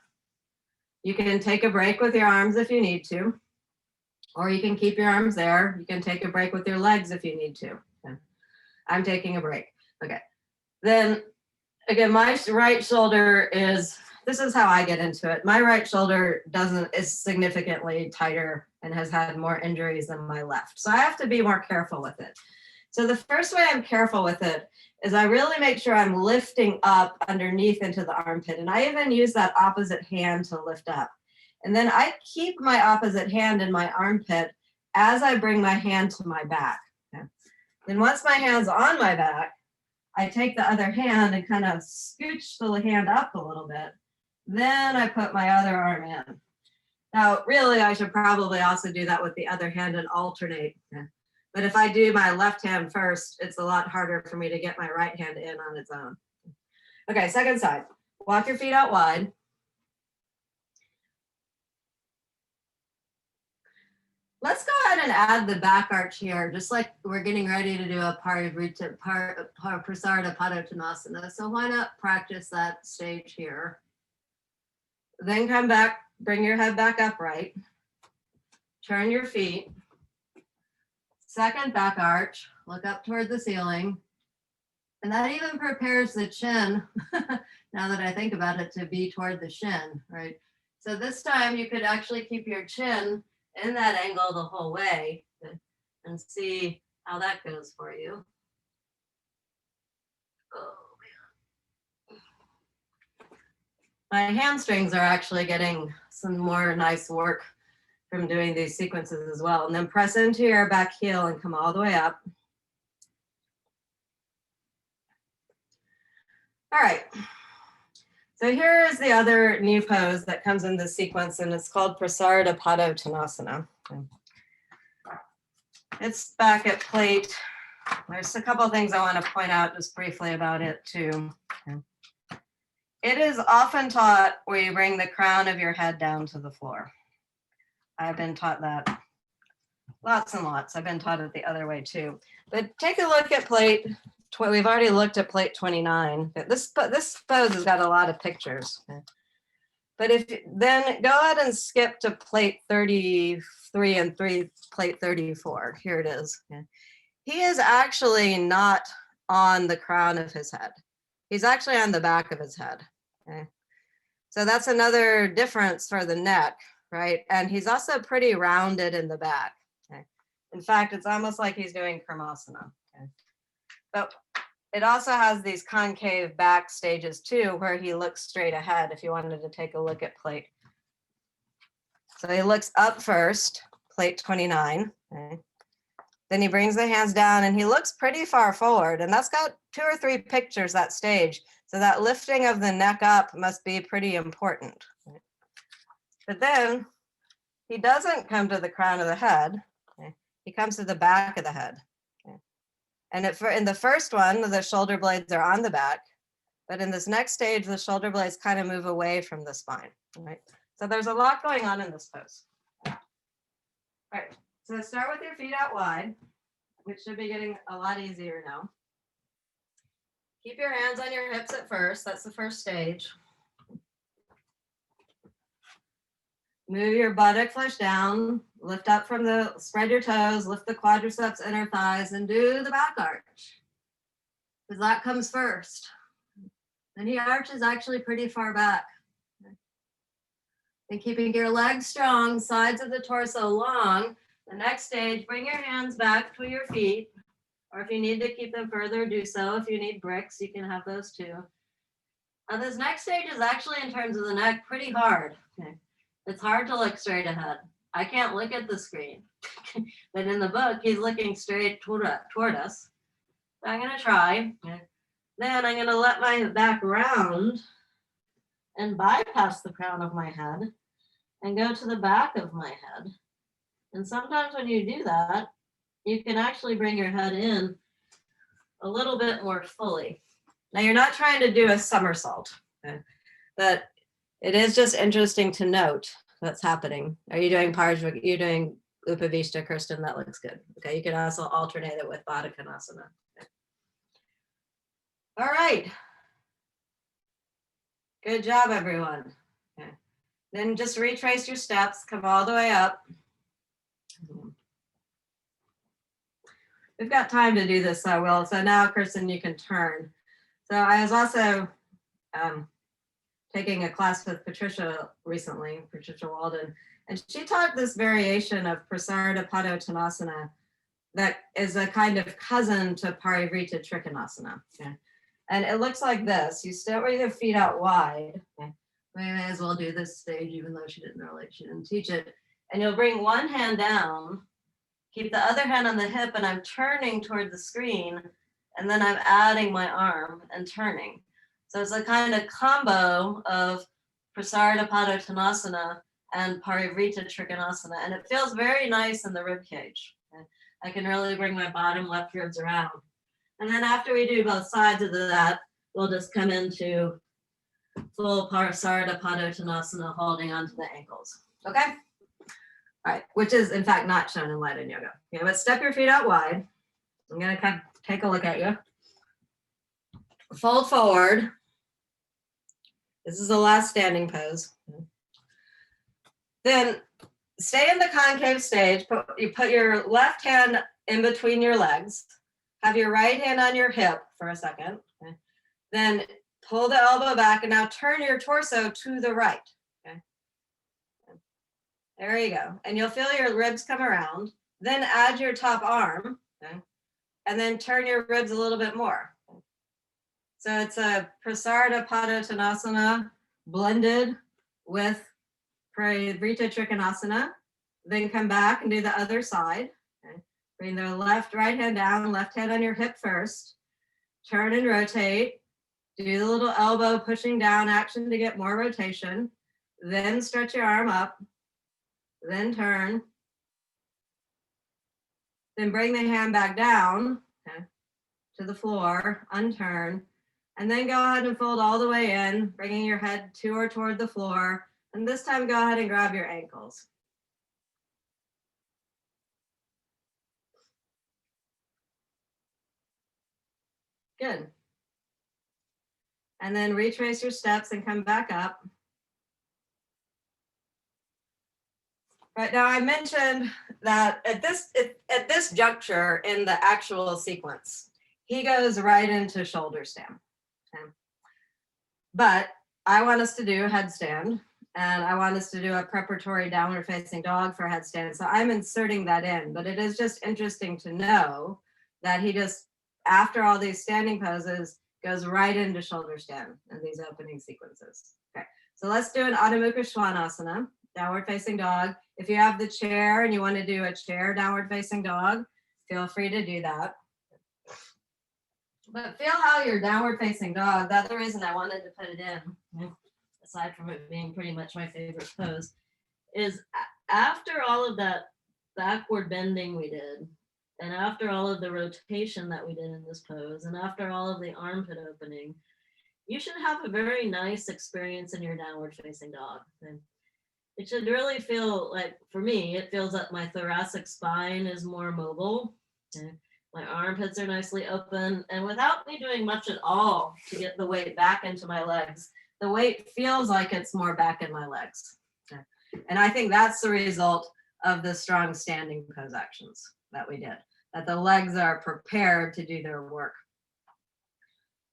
You can take a break with your arms if you need to, or you can keep your arms there. You can take a break with your legs if you need to. Okay. I'm taking a break. Okay. Then again, my right shoulder this is how I get into it. My right shoulder is significantly tighter and has had more injuries than my left. So I have to be more careful with it. So the first way I'm careful with it is I really make sure I'm lifting up underneath into the armpit. And I even use that opposite hand to lift up. And then I keep my opposite hand in my armpit as I bring my hand to my back. Okay. Then once my hand's on my back, I take the other hand and kind of scooch the hand up a little bit. Then I put my other arm in. Now, really, I should probably also do that with the other hand and alternate. Okay. But if I do my left hand first, it's a lot harder for me to get my right hand in on its own. Okay, second side. Walk your feet out wide. Let's go ahead and add the back arch here, just like we're getting ready to do a Prasar Pado Tanasana. So why not practice that stage here? Then come back, bring your head back upright. Turn your feet. Second back arch, look up toward the ceiling. And that even prepares the chin, now that I think about it, to be toward the shin, right? So this time you could actually keep your chin in that angle the whole way and see how that goes for you. Oh, man. My hamstrings are actually getting some more nice work from doing these sequences as well. And then press into your back heel and come all the way up. All right. So here is the other new pose that comes in this sequence, and it's called Prasar Pado Tanasana. It's back at plate. There's a couple of things I want to point out just briefly about it too. It is often taught where you bring the crown of your head down to the floor. I've been taught that lots and lots. I've been taught it the other way too. But take a look at plate. We've already looked at plate 29. This pose has got a lot of pictures. But then go ahead and skip to plate 33 and plate 34. Here it is. He is actually not on the crown of his head. He's actually on the back of his head. Okay. So that's another difference for the neck, right? And he's also pretty rounded in the back. Okay. In fact, it's almost like he's doing Kanasana. Okay. But it also has these concave back stages too, where he looks straight ahead if you wanted to take a look at plate. So he looks up first, plate 29. Okay. Then he brings the hands down and he looks pretty far forward, and that's got 2 or 3 pictures, that stage. So that lifting of the neck up must be pretty important. Right? But then he doesn't come to the crown of the head. Okay? He comes to the back of the head. Okay? And in the first one, the shoulder blades are on the back, but in this next stage, the shoulder blades kind of move away from the spine. Right? So there's a lot going on in this pose. All right. So start with your feet out wide, which should be getting a lot easier now. Keep your hands on your hips at first. That's the first stage. Move your buttock flesh down. Lift up spread your toes, lift the quadriceps, inner thighs, and do the back arch. Because that comes first. Then the arch is actually pretty far back. And keeping your legs strong, sides of the torso long. The next stage, bring your hands back to your feet. Or if you need to keep them further, do so. If you need bricks, you can have those too. Now this next stage is actually, in terms of the neck, pretty hard. Okay. It's hard to look straight ahead. I can't look at the screen. But in the book, he's looking straight toward us. So I'm going to try. Okay. Then I'm going to let my back round and bypass the crown of my head and go to the back of my head. And sometimes when you do that, you can actually bring your head in a little bit more fully. Now you're not trying to do a somersault, okay? But it is just interesting to note what's happening. Are you doing Parshva? You're doing Upavishta, Kirsten? That looks good. Okay, you can also alternate it with Kanasana. Okay. All right. Good job, everyone. Okay. Then just retrace your steps, come all the way up. We've got time to do this so well. So now, Kirsten, you can turn. So I was also taking a class with Patricia recently, Patricia Walden, and she taught this variation of Prasar Pado Tanasana that is a kind of cousin to Parivrita Trikonasana. Okay? And it looks like this. You start with your feet out wide. Okay? We may as well do this stage, even though she didn't teach it. And you'll bring one hand down, keep the other hand on the hip, and I'm turning toward the screen, and then I'm adding my arm and turning. So it's a kind of combo of Prasar Pado Tanasana and Parivrita Trikonasana, and it feels very nice in the rib cage. Okay? I can really bring my bottom left ribs around. And then after we do both sides of that, we'll just come into full Prasar Pado Tanasana, holding onto the ankles. Okay? All right, which is in fact not shown in light in yoga. Okay, but step your feet out wide. I'm gonna kind of take a look at you. Fold forward. This is the last standing pose. Then stay in the concave stage. You put your left hand in between your legs. Have your right hand on your hip for a second. Okay. Then pull the elbow back and now turn your torso to the right. Okay. There you go. And you'll feel your ribs come around. Then add your top arm. Okay. And then turn your ribs a little bit more. So it's a Prasar Pado Tanasana blended with Parivrita Trikonasana. Then come back and do the other side. Okay. Bring the right hand down, left hand on your hip first. Turn and rotate. Do the little elbow pushing down action to get more rotation. Then stretch your arm up. Then turn. Then bring the hand back down, okay, to the floor, unturn, and then go ahead and fold all the way in, bringing your head to or toward the floor. And this time, go ahead and grab your ankles. Good. And then retrace your steps and come back up. Right now, I mentioned that at this juncture in the actual sequence, he goes right into shoulder stand. Okay? But I want us to do a headstand, and I want us to do a preparatory downward facing dog for headstand. So I'm inserting that in, but it is just interesting to know that he just, after all these standing poses, goes right into shoulder stand in these opening sequences. Okay, so let's do an Adho Mukha Svanasana, downward facing dog. If you have the chair and you want to do a chair downward facing dog, feel free to do that. But feel how your downward facing dog, the other reason I wanted to put it in, aside from it being pretty much my favorite pose, is after all of that backward bending we did, and after all of the rotation that we did in this pose, and after all of the armpit opening, you should have a very nice experience in your downward facing dog. And it should really feel like, for me, it feels like my thoracic spine is more mobile. Okay? My armpits are nicely open, and without me doing much at all to get the weight back into my legs, the weight feels like it's more back in my legs. Okay? And I think that's the result of the strong standing pose actions that we did, that the legs are prepared to do their work.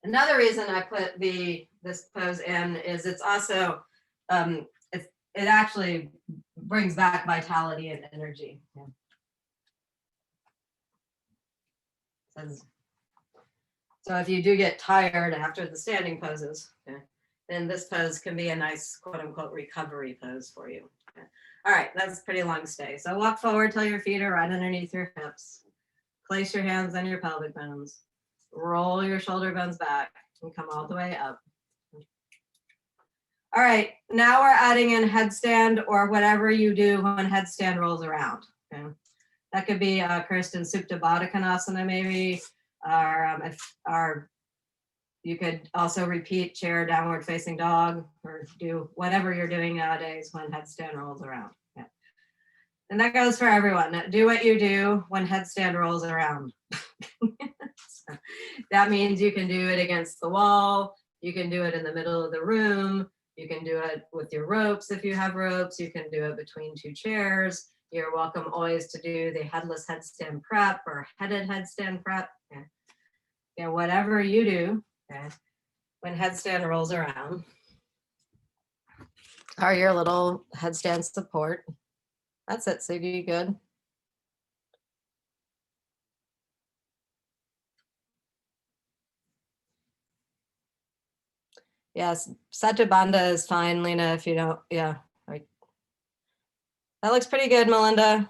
Another reason I put this pose in is it's also, it actually brings back vitality and energy. Yeah. So if you do get tired after the standing poses, then this pose can be a nice quote unquote recovery pose for you. All right, that's a pretty long stay. So walk forward till your feet are right underneath your hips. Place your hands on your pelvic bones. Roll your shoulder bones back and come all the way up. All right, now we're adding in headstand or whatever you do when headstand rolls around. Okay? That could be Kirsten Superbadakinosa maybe, or you could also repeat chair, downward facing dog, or do whatever you're doing nowadays when headstand rolls around. Yeah. And that goes for everyone. Do what you do when headstand rolls around. So that means you can do it against the wall. You can do it in the middle of the room. You can do it with your ropes if you have ropes. You can do it between two chairs. You're welcome always to do the headless headstand prep or headed headstand prep. Yeah, whatever you do, okay, when headstand rolls around, or your little headstand support. That's it, Sugi, good. Yes, Satya is fine, Lena, if you don't, yeah. Right. That looks pretty good, Melinda.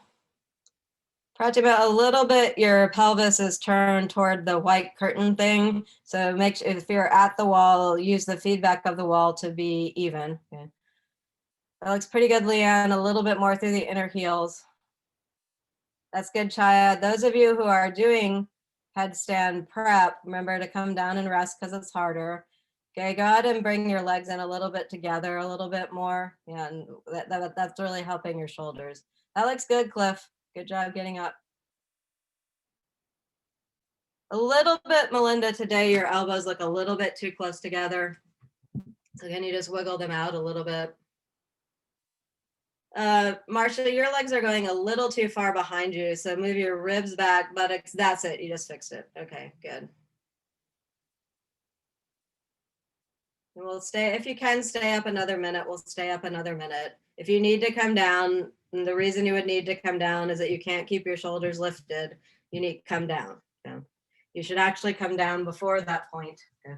Pratima, a little bit, your pelvis is turned toward the white curtain thing. So make sure if you're at the wall, use the feedback of the wall to be even. Okay. That looks pretty good, Leanne. A little bit more through the inner heels. That's good, Chaya. Those of you who are doing headstand prep, remember to come down and rest because it's harder. Okay, go ahead and bring your legs in a little bit together, a little bit more. Yeah, and that's really helping your shoulders. That looks good, Cliff. Good job getting up. A little bit, Melinda, today your elbows look a little bit too close together. So can you just wiggle them out a little bit? Marcia, your legs are going a little too far behind you. So move your ribs back, buttocks. That's it. You just fixed it. Okay, good. And we'll stay, if you can stay up another minute, we'll stay up another minute. If you need to come down, and the reason you would need to come down is that you can't keep your shoulders lifted. You need to come down. Okay? You should actually come down before that point. Okay?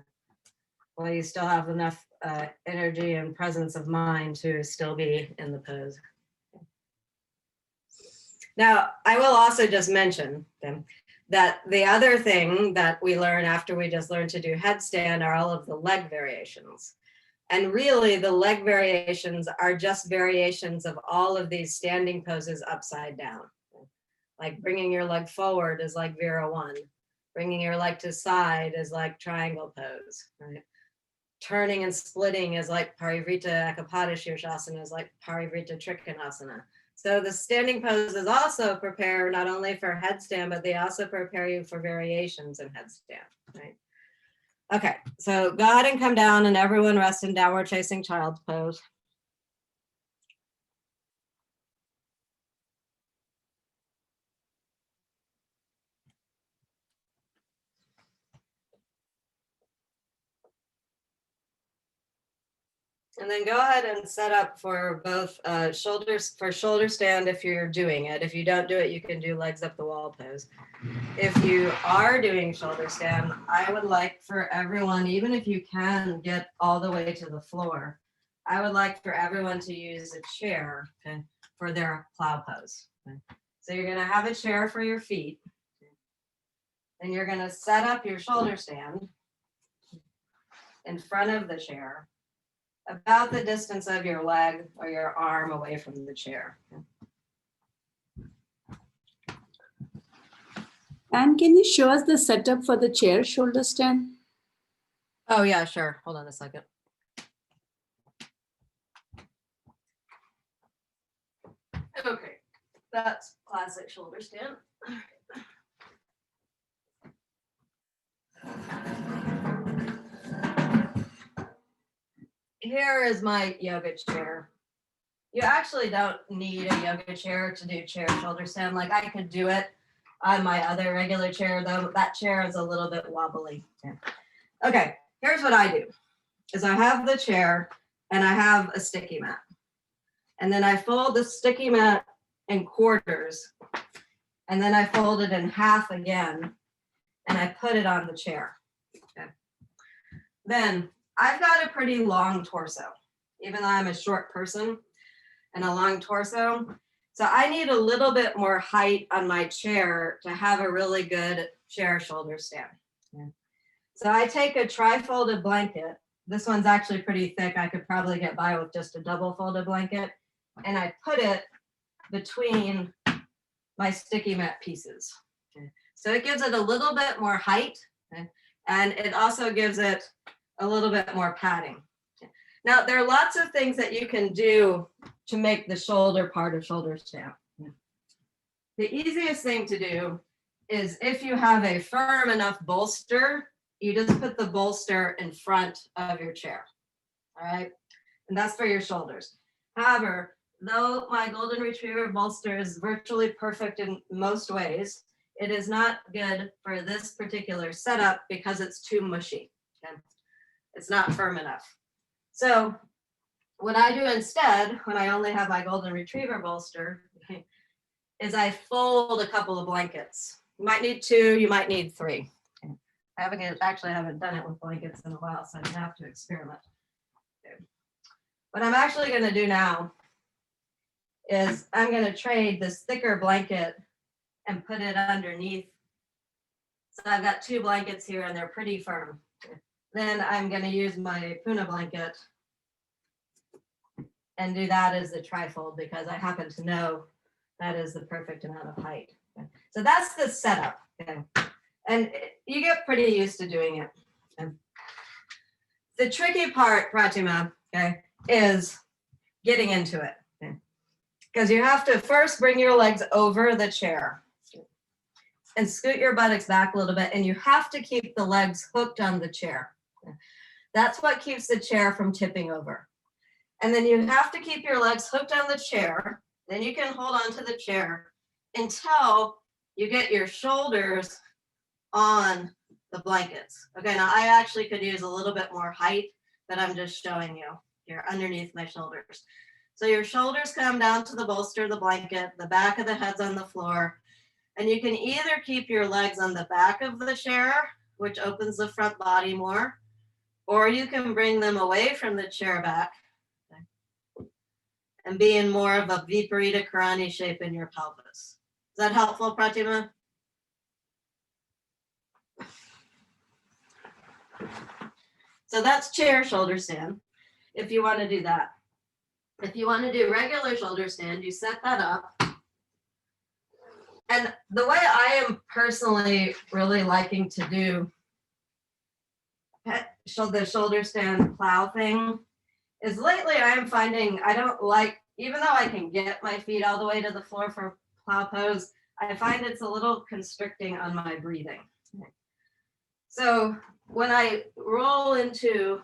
Well, you still have enough energy and presence of mind to still be in the pose. Now, I will also just mention that the other thing that we learn after we just learned to do headstand are all of the leg variations. And really the leg variations are just variations of all of these standing poses upside down. Like bringing your leg forward is like Vera 1. Bringing your leg to side is like triangle pose, right? Turning and splitting is like Parivrita Ekapada Shirshasana is like Parivrita Trikonasana. So the standing poses also prepare not only for headstand, but they also prepare you for variations in headstand, right? Okay, so go ahead and come down and everyone rest in downward facing child's pose. And then go ahead and set up for both shoulders, for shoulder stand if you're doing it. If you don't do it, you can do legs up the wall pose. If you are doing shoulder stand, I would like for everyone, even if you can get all the way to the floor, I would like for everyone to use a chair, okay, for their plow pose. Okay. So you're gonna have a chair for your feet. And you're gonna set up your shoulder stand in front of the chair, about the distance of your leg or your arm away from the chair. And can you show us the setup for the chair shoulder stand? Oh yeah, sure. Hold on a second. Okay, that's classic shoulder stand. Here is my yoga chair. You actually don't need a yoga chair to do chair shoulder stand. Like I could do it on my other regular chair, though that chair is a little bit wobbly. Yeah. Okay, here's what I do, is I have the chair and I have a sticky mat. And then I fold the sticky mat in quarters. And then I fold it in half again. and I put it on the chair. Okay. Then I've got a pretty long torso, even though I'm a short person and a long torso. So I need a little bit more height on my chair to have a really good chair shoulder stand. Okay. So I take a tri-folded blanket. This one's actually pretty thick. I could probably get by with just a double folded blanket. And I put it between my sticky mat pieces. Okay. So it gives it a little bit more height. Okay. And it also gives it a little bit more padding. Okay. Now, there are lots of things that you can do to make the shoulder part of shoulder stand. Okay. The easiest thing to do is if you have a firm enough bolster, you just put the bolster in front of your chair, all right? And that's for your shoulders. However, though my golden retriever bolster is virtually perfect in most ways, it is not good for this particular setup because it's too mushy, okay? It's not firm enough. So what I do instead, when I only have my golden retriever bolster, okay, is I fold a couple of blankets. You might need 2, you might need 3. I haven't done it with blankets in a while, so I have to experiment. Okay. What I'm actually going to do now is I'm going to trade this thicker blanket and put it underneath. So I've got 2 blankets here and they're pretty firm. Okay. Then I'm going to use my Puna blanket and do that as the trifold because I happen to know that is the perfect amount of height. Okay. So that's the setup. Okay. And you get pretty used to doing it. Okay. The tricky part, Pratima, okay, is getting into it. Okay. Because you have to first bring your legs over the chair and scoot your buttocks back a little bit, and you have to keep the legs hooked on the chair. Okay. That's what keeps the chair from tipping over. And then you have to keep your legs hooked on the chair. Then you can hold on to the chair until you get your shoulders on the blankets. Okay, now I actually could use a little bit more height, but I'm just showing you here underneath my shoulders. So your shoulders come down to the bolster, the blanket, the back of the head's on the floor, and you can either keep your legs on the back of the chair, which opens the front body more, or you can bring them away from the chair back and be in more of a Viparita Karani shape in your pelvis. Is that helpful, Pratima? So that's chair shoulder stand, if you want to do that. If you want to do regular shoulder stand, you set that up. And the way I am personally really liking to do the shoulder stand plow thing is lately I am finding I don't like, even though I can get my feet all the way to the floor for plow pose, I find it's a little constricting on my breathing. So when I roll into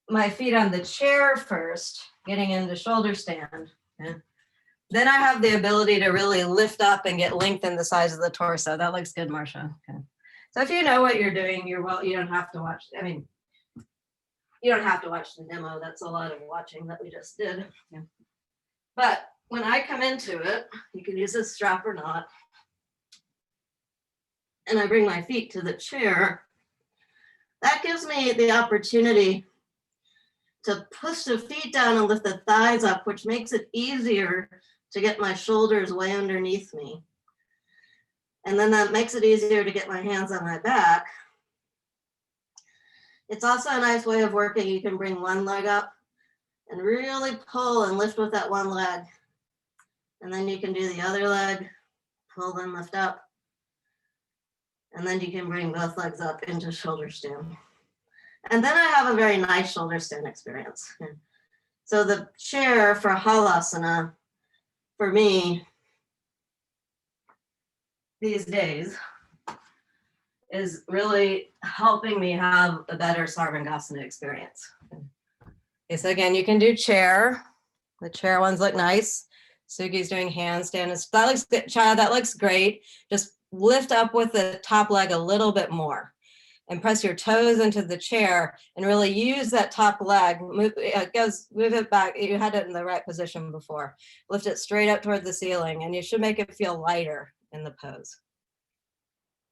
my feet on the chair first, getting into shoulder stand, okay, then I have the ability to really lift up and get length in the size of the torso. That looks good, Marcia. Okay. So if you know what you're doing, you don't have to watch. I mean, you don't have to watch the demo. That's a lot of watching that we just did. Yeah. But when I come into it, you can use a strap or not. And I bring my feet to the chair. That gives me the opportunity to push the feet down and lift the thighs up, which makes it easier to get my shoulders way underneath me. And then that makes it easier to get my hands on my back. It's also a nice way of working. You can bring one leg up and really pull and lift with that one leg. And then you can do the other leg, pull and lift up. And then you can bring both legs up into shoulder stand. And then I have a very nice shoulder stand experience. So the chair for Halasana, for me, these days, is really helping me have a better Sarvangasana experience. Okay, so again, you can do chair. The chair ones look nice. Suki's doing handstand. That looks good, child. That looks great. Just lift up with the top leg a little bit more and press your toes into the chair and really use that top leg. Move it back. You had it in the right position before. Lift it straight up toward the ceiling and you should make it feel lighter in the pose.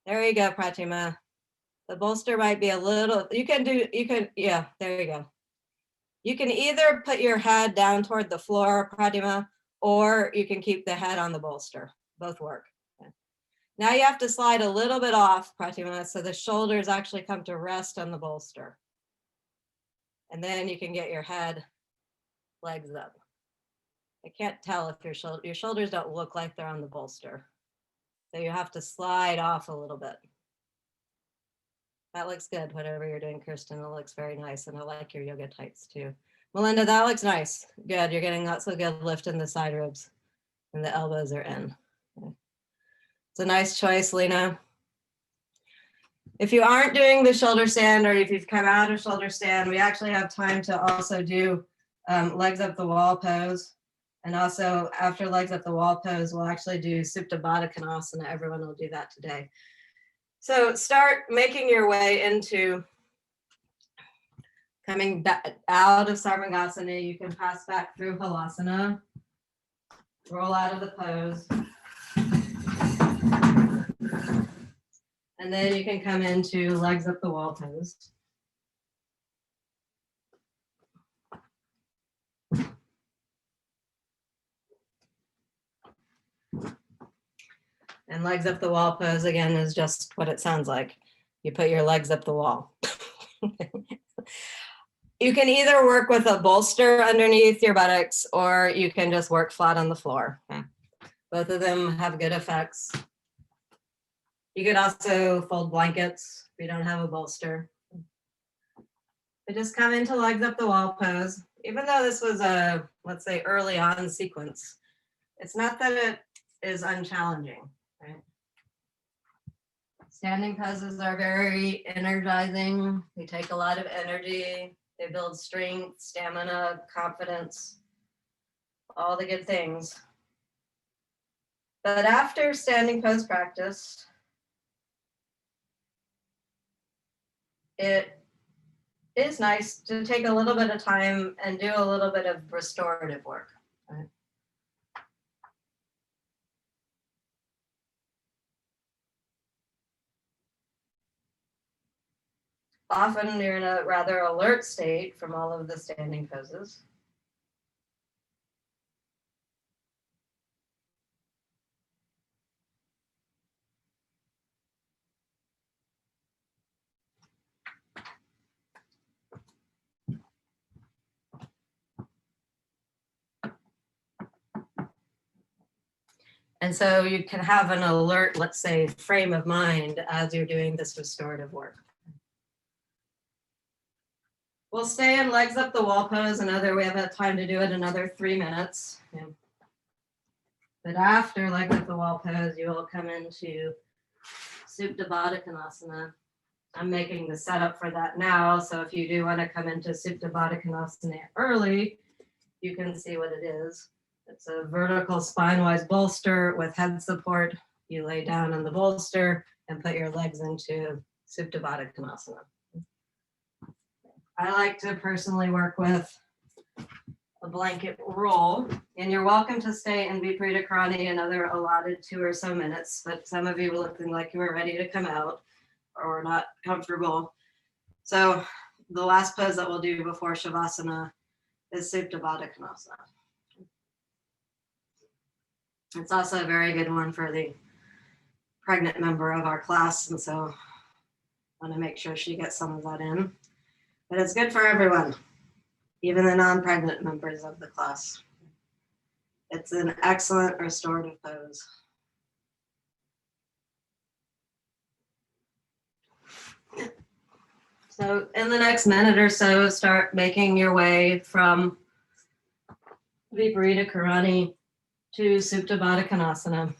There you go, Pratima. The bolster might be a little, yeah, there you go. You can either put your head down toward the floor, Pratima, or you can keep the head on the bolster. Both work. Okay. Now you have to slide a little bit off, Pratima, so the shoulders actually come to rest on the bolster. And then you can get your head, legs up. I can't tell if your shoulders don't look like they're on the bolster. So you have to slide off a little bit. That looks good, whatever you're doing, Kirsten. It looks very nice. And I like your yoga tights too. Melinda, that looks nice. Good, you're getting lots of good lift in the side ribs and the elbows are in. Okay. It's a nice choice, Lena. If you aren't doing the shoulder stand or if you've come out of shoulder stand, we actually have time to also do legs up the wall pose. And also after legs up the wall pose, we'll actually do Superbadakinosa. Everyone will do that today. So start making your way into coming back out of Sarvangasana. You can pass back through Halasana, roll out of the pose. And then you can come into legs up the wall pose. And legs up the wall pose again is just what it sounds like. You put your legs up the wall. You can either work with a bolster underneath your buttocks or you can just work flat on the floor. Okay. Both of them have good effects. You could also fold blankets if you don't have a bolster. But just come into legs up the wall pose. Even though this was a, let's say, early on sequence, it's not that it is unchallenging. Right? Standing poses are very energizing. They take a lot of energy. They build strength, stamina, confidence, all the good things. But after standing pose practice, it is nice to take a little bit of time and do a little bit of restorative work. Right? Often you're in a rather alert state from all of the standing poses. And so you can have an alert, let's say, frame of mind as you're doing this restorative work. We'll stay in legs up the wall pose. We have time to do it another 3 minutes. Yeah. But after legs up the wall pose, you will come into Superbadakinosa. I'm making the setup for that now. So if you do want to come into Superbadakinosa early, you can see what it is. It's a vertical spine-wise bolster with head support. You lay down on the bolster and put your legs into Superbadakinosa. I like to personally work with a blanket roll, and you're welcome to stay in Viparita Karani another allotted 2 or so minutes, but some of you were looking like you were ready to come out or were not comfortable. So the last pose that we'll do before Savasana is Superbadakinosa. It's also a very good one for the pregnant member of our class, and so I want to make sure she gets some of that in. But it's good for everyone, even the non-pregnant members of the class. It's an excellent restorative pose. So in the next minute or so, start making your way from Viparita Karani to Superbadakinosa.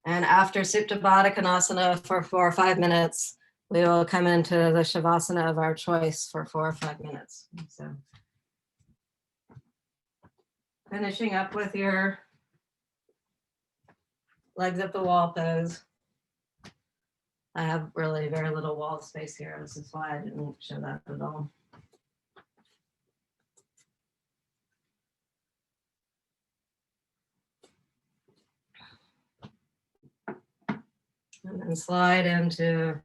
And after Superbadakinosa for 4 or 5 minutes, we will come into the Savasana of our choice for 4 or 5 minutes. So finishing up with your legs up the wall pose. I have really very little wall space here. This is why I didn't show that at all. and slide into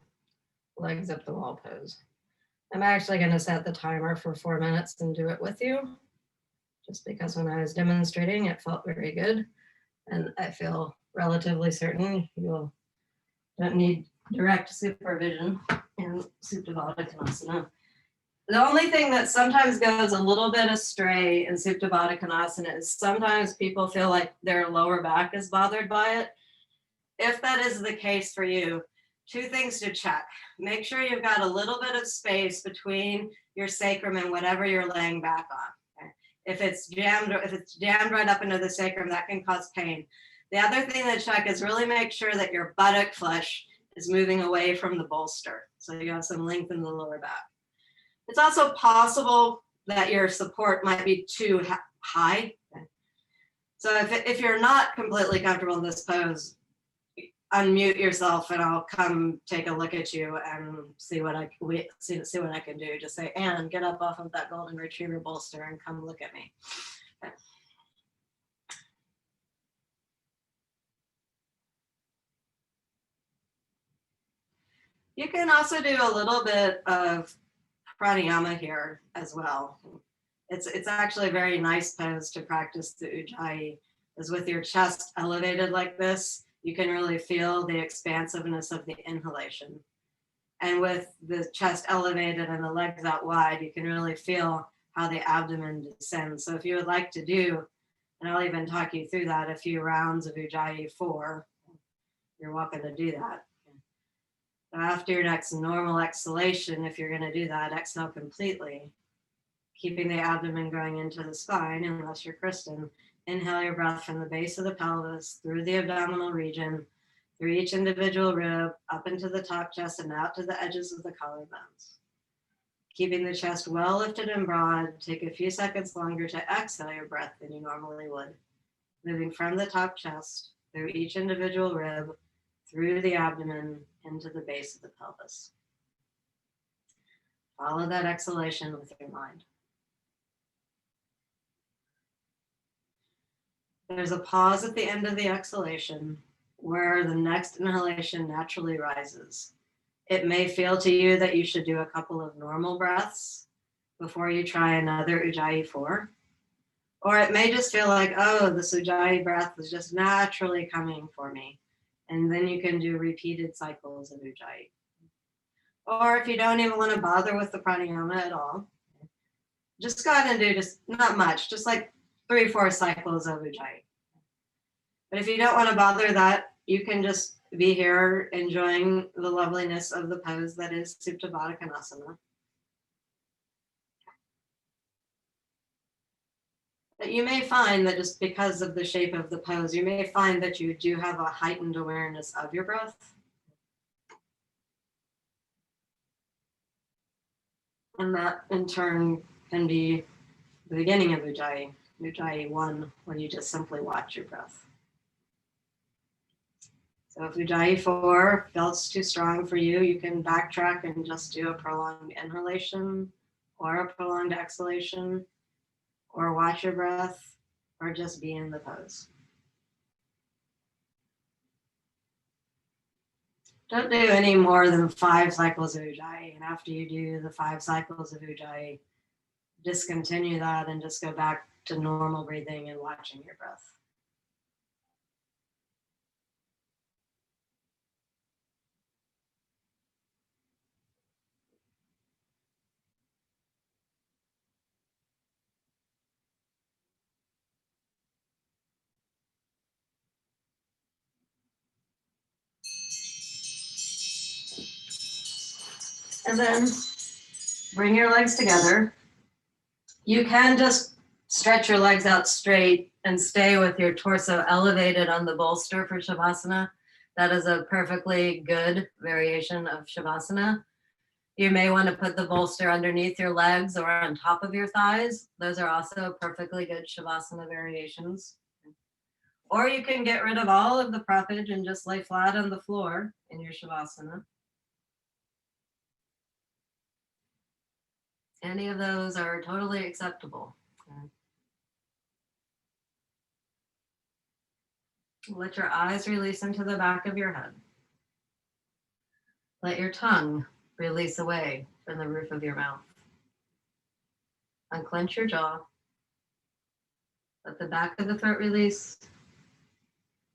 legs up the wall pose. I'm actually going to set the timer for 4 minutes and do it with you, just because when I was demonstrating, it felt very good. And I feel relatively certain you don't need direct supervision in Superbadakinosa. The only thing that sometimes goes a little bit astray in Superbadakinosa is sometimes people feel like their lower back is bothered by it. If that is the case for you, 2 things to check. Make sure you've got a little bit of space between your sacrum and whatever you're laying back on. Okay? If it's jammed right up into the sacrum, that can cause pain. The other thing to check is really make sure that your buttock flesh is moving away from the bolster, so you have some length in the lower back. It's also possible that your support might be too high. Okay? So if you're not completely comfortable in this pose, unmute yourself and I'll come take a look at you and see what I can do. Just say, Anne, get up off of that golden retriever bolster and come look at me. Okay. You can also do a little bit of pranayama here as well. It's actually a very nice pose to practice the ujjayi, is with your chest elevated like this. You can really feel the expansiveness of the inhalation. And with the chest elevated and the legs out wide, you can really feel how the abdomen descends. So if you would like to do, and I'll even talk you through that, a few rounds of Ujjayi 4, you're welcome to do that. So after your next normal exhalation, if you're going to do that, exhale completely, keeping the abdomen going into the spine, unless you're Kristen. Inhale your breath from the base of the pelvis, through the abdominal region, through each individual rib, up into the top chest and out to the edges of the collarbones. Keeping the chest well lifted and broad, take a few seconds longer to exhale your breath than you normally would. Moving from the top chest, through each individual rib, through the abdomen, into the base of the pelvis. Follow that exhalation with your mind. There's a pause at the end of the exhalation where the next inhalation naturally rises. It may feel to you that you should do a couple of normal breaths before you try another Ujjayi 4. Or it may just feel like, oh, this Ujjayi breath is just naturally coming for me. And then you can do repeated cycles of Ujjayi. Or if you don't even want to bother with the pranayama at all, just go ahead and do just not much, just like 3-4 cycles of Ujjayi. But if you don't want to bother that, you can just be here enjoying the loveliness of the pose that is Superbadakinosa. But you may find that just because of the shape of the pose, you may find that you do have a heightened awareness of your breath. And that in turn can be the beginning of Ujjayi, Ujjayi 1, when you just simply watch your breath. So if Ujjayi 4 feels too strong for you, you can backtrack and just do a prolonged inhalation or a prolonged exhalation, or watch your breath, or just be in the pose. Don't do any more than 5 cycles of Ujjayi, and after you do the 5 cycles of Ujjayi, discontinue that and just go back to normal breathing and watching your breath. And then bring your legs together. You can just stretch your legs out straight and stay with your torso elevated on the bolster for Savasana. That is a perfectly good variation of Savasana. You may want to put the bolster underneath your legs or on top of your thighs. Those are also perfectly good Savasana variations. Or you can get rid of all of the proppage and just lay flat on the floor in your Savasana. Any of those are totally acceptable. Let your eyes release into the back of your head. Let your tongue release away from the roof of your mouth. Unclench your jaw. Let the back of the throat release.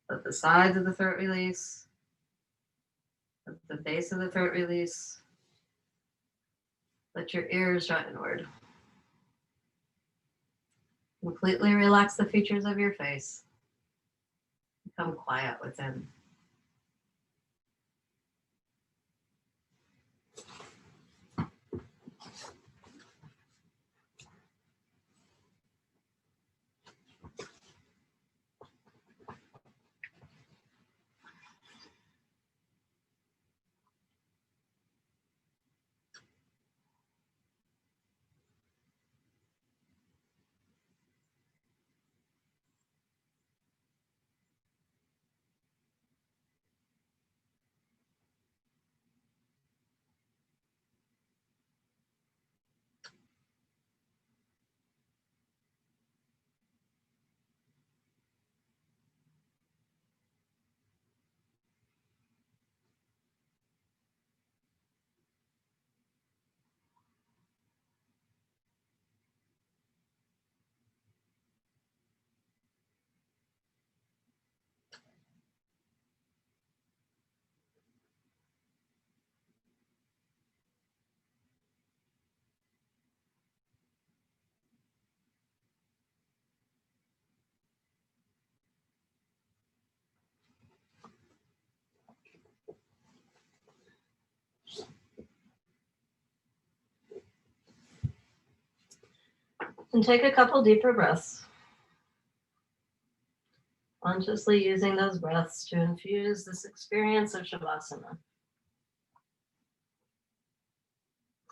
Let the sides of the throat release. Let the base of the throat release. Let your ears draw inward. Completely relax the features of your face. Become quiet within. And take a couple deeper breaths. Consciously using those breaths to infuse this experience of Savasana.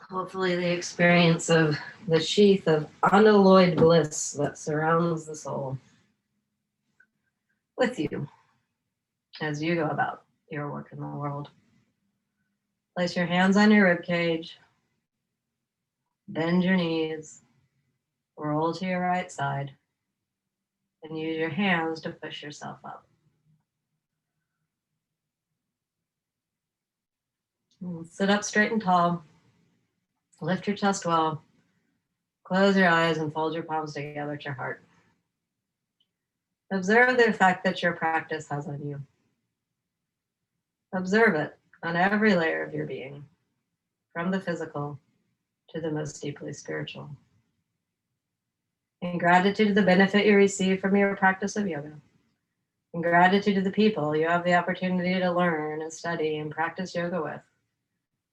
Hopefully the experience of the sheath of unalloyed bliss that surrounds the soul with you as you go about your work in the world. Place your hands on your rib cage. Bend your knees. Roll to your right side. And use your hands to push yourself up. And sit up straight and tall. Lift your chest well. Close your eyes and fold your palms together at your heart. Observe the effect that your practice has on you. Observe it on every layer of your being, from the physical to the most deeply spiritual. In gratitude to the benefit you receive from your practice of yoga, in gratitude to the people you have the opportunity to learn and study and practice yoga with,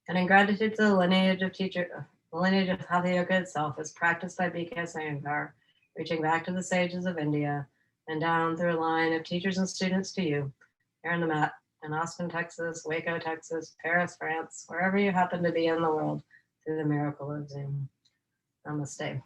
and in gratitude to the lineage of Hatha Yoga itself as practiced by BKS Iyengar, reaching back to the sages of India and down through a line of teachers and students to you, here on the mat in Austin, Texas, Waco, Texas, Paris, France, wherever you happen to be in the world through the miracle of Zoom. Namaste.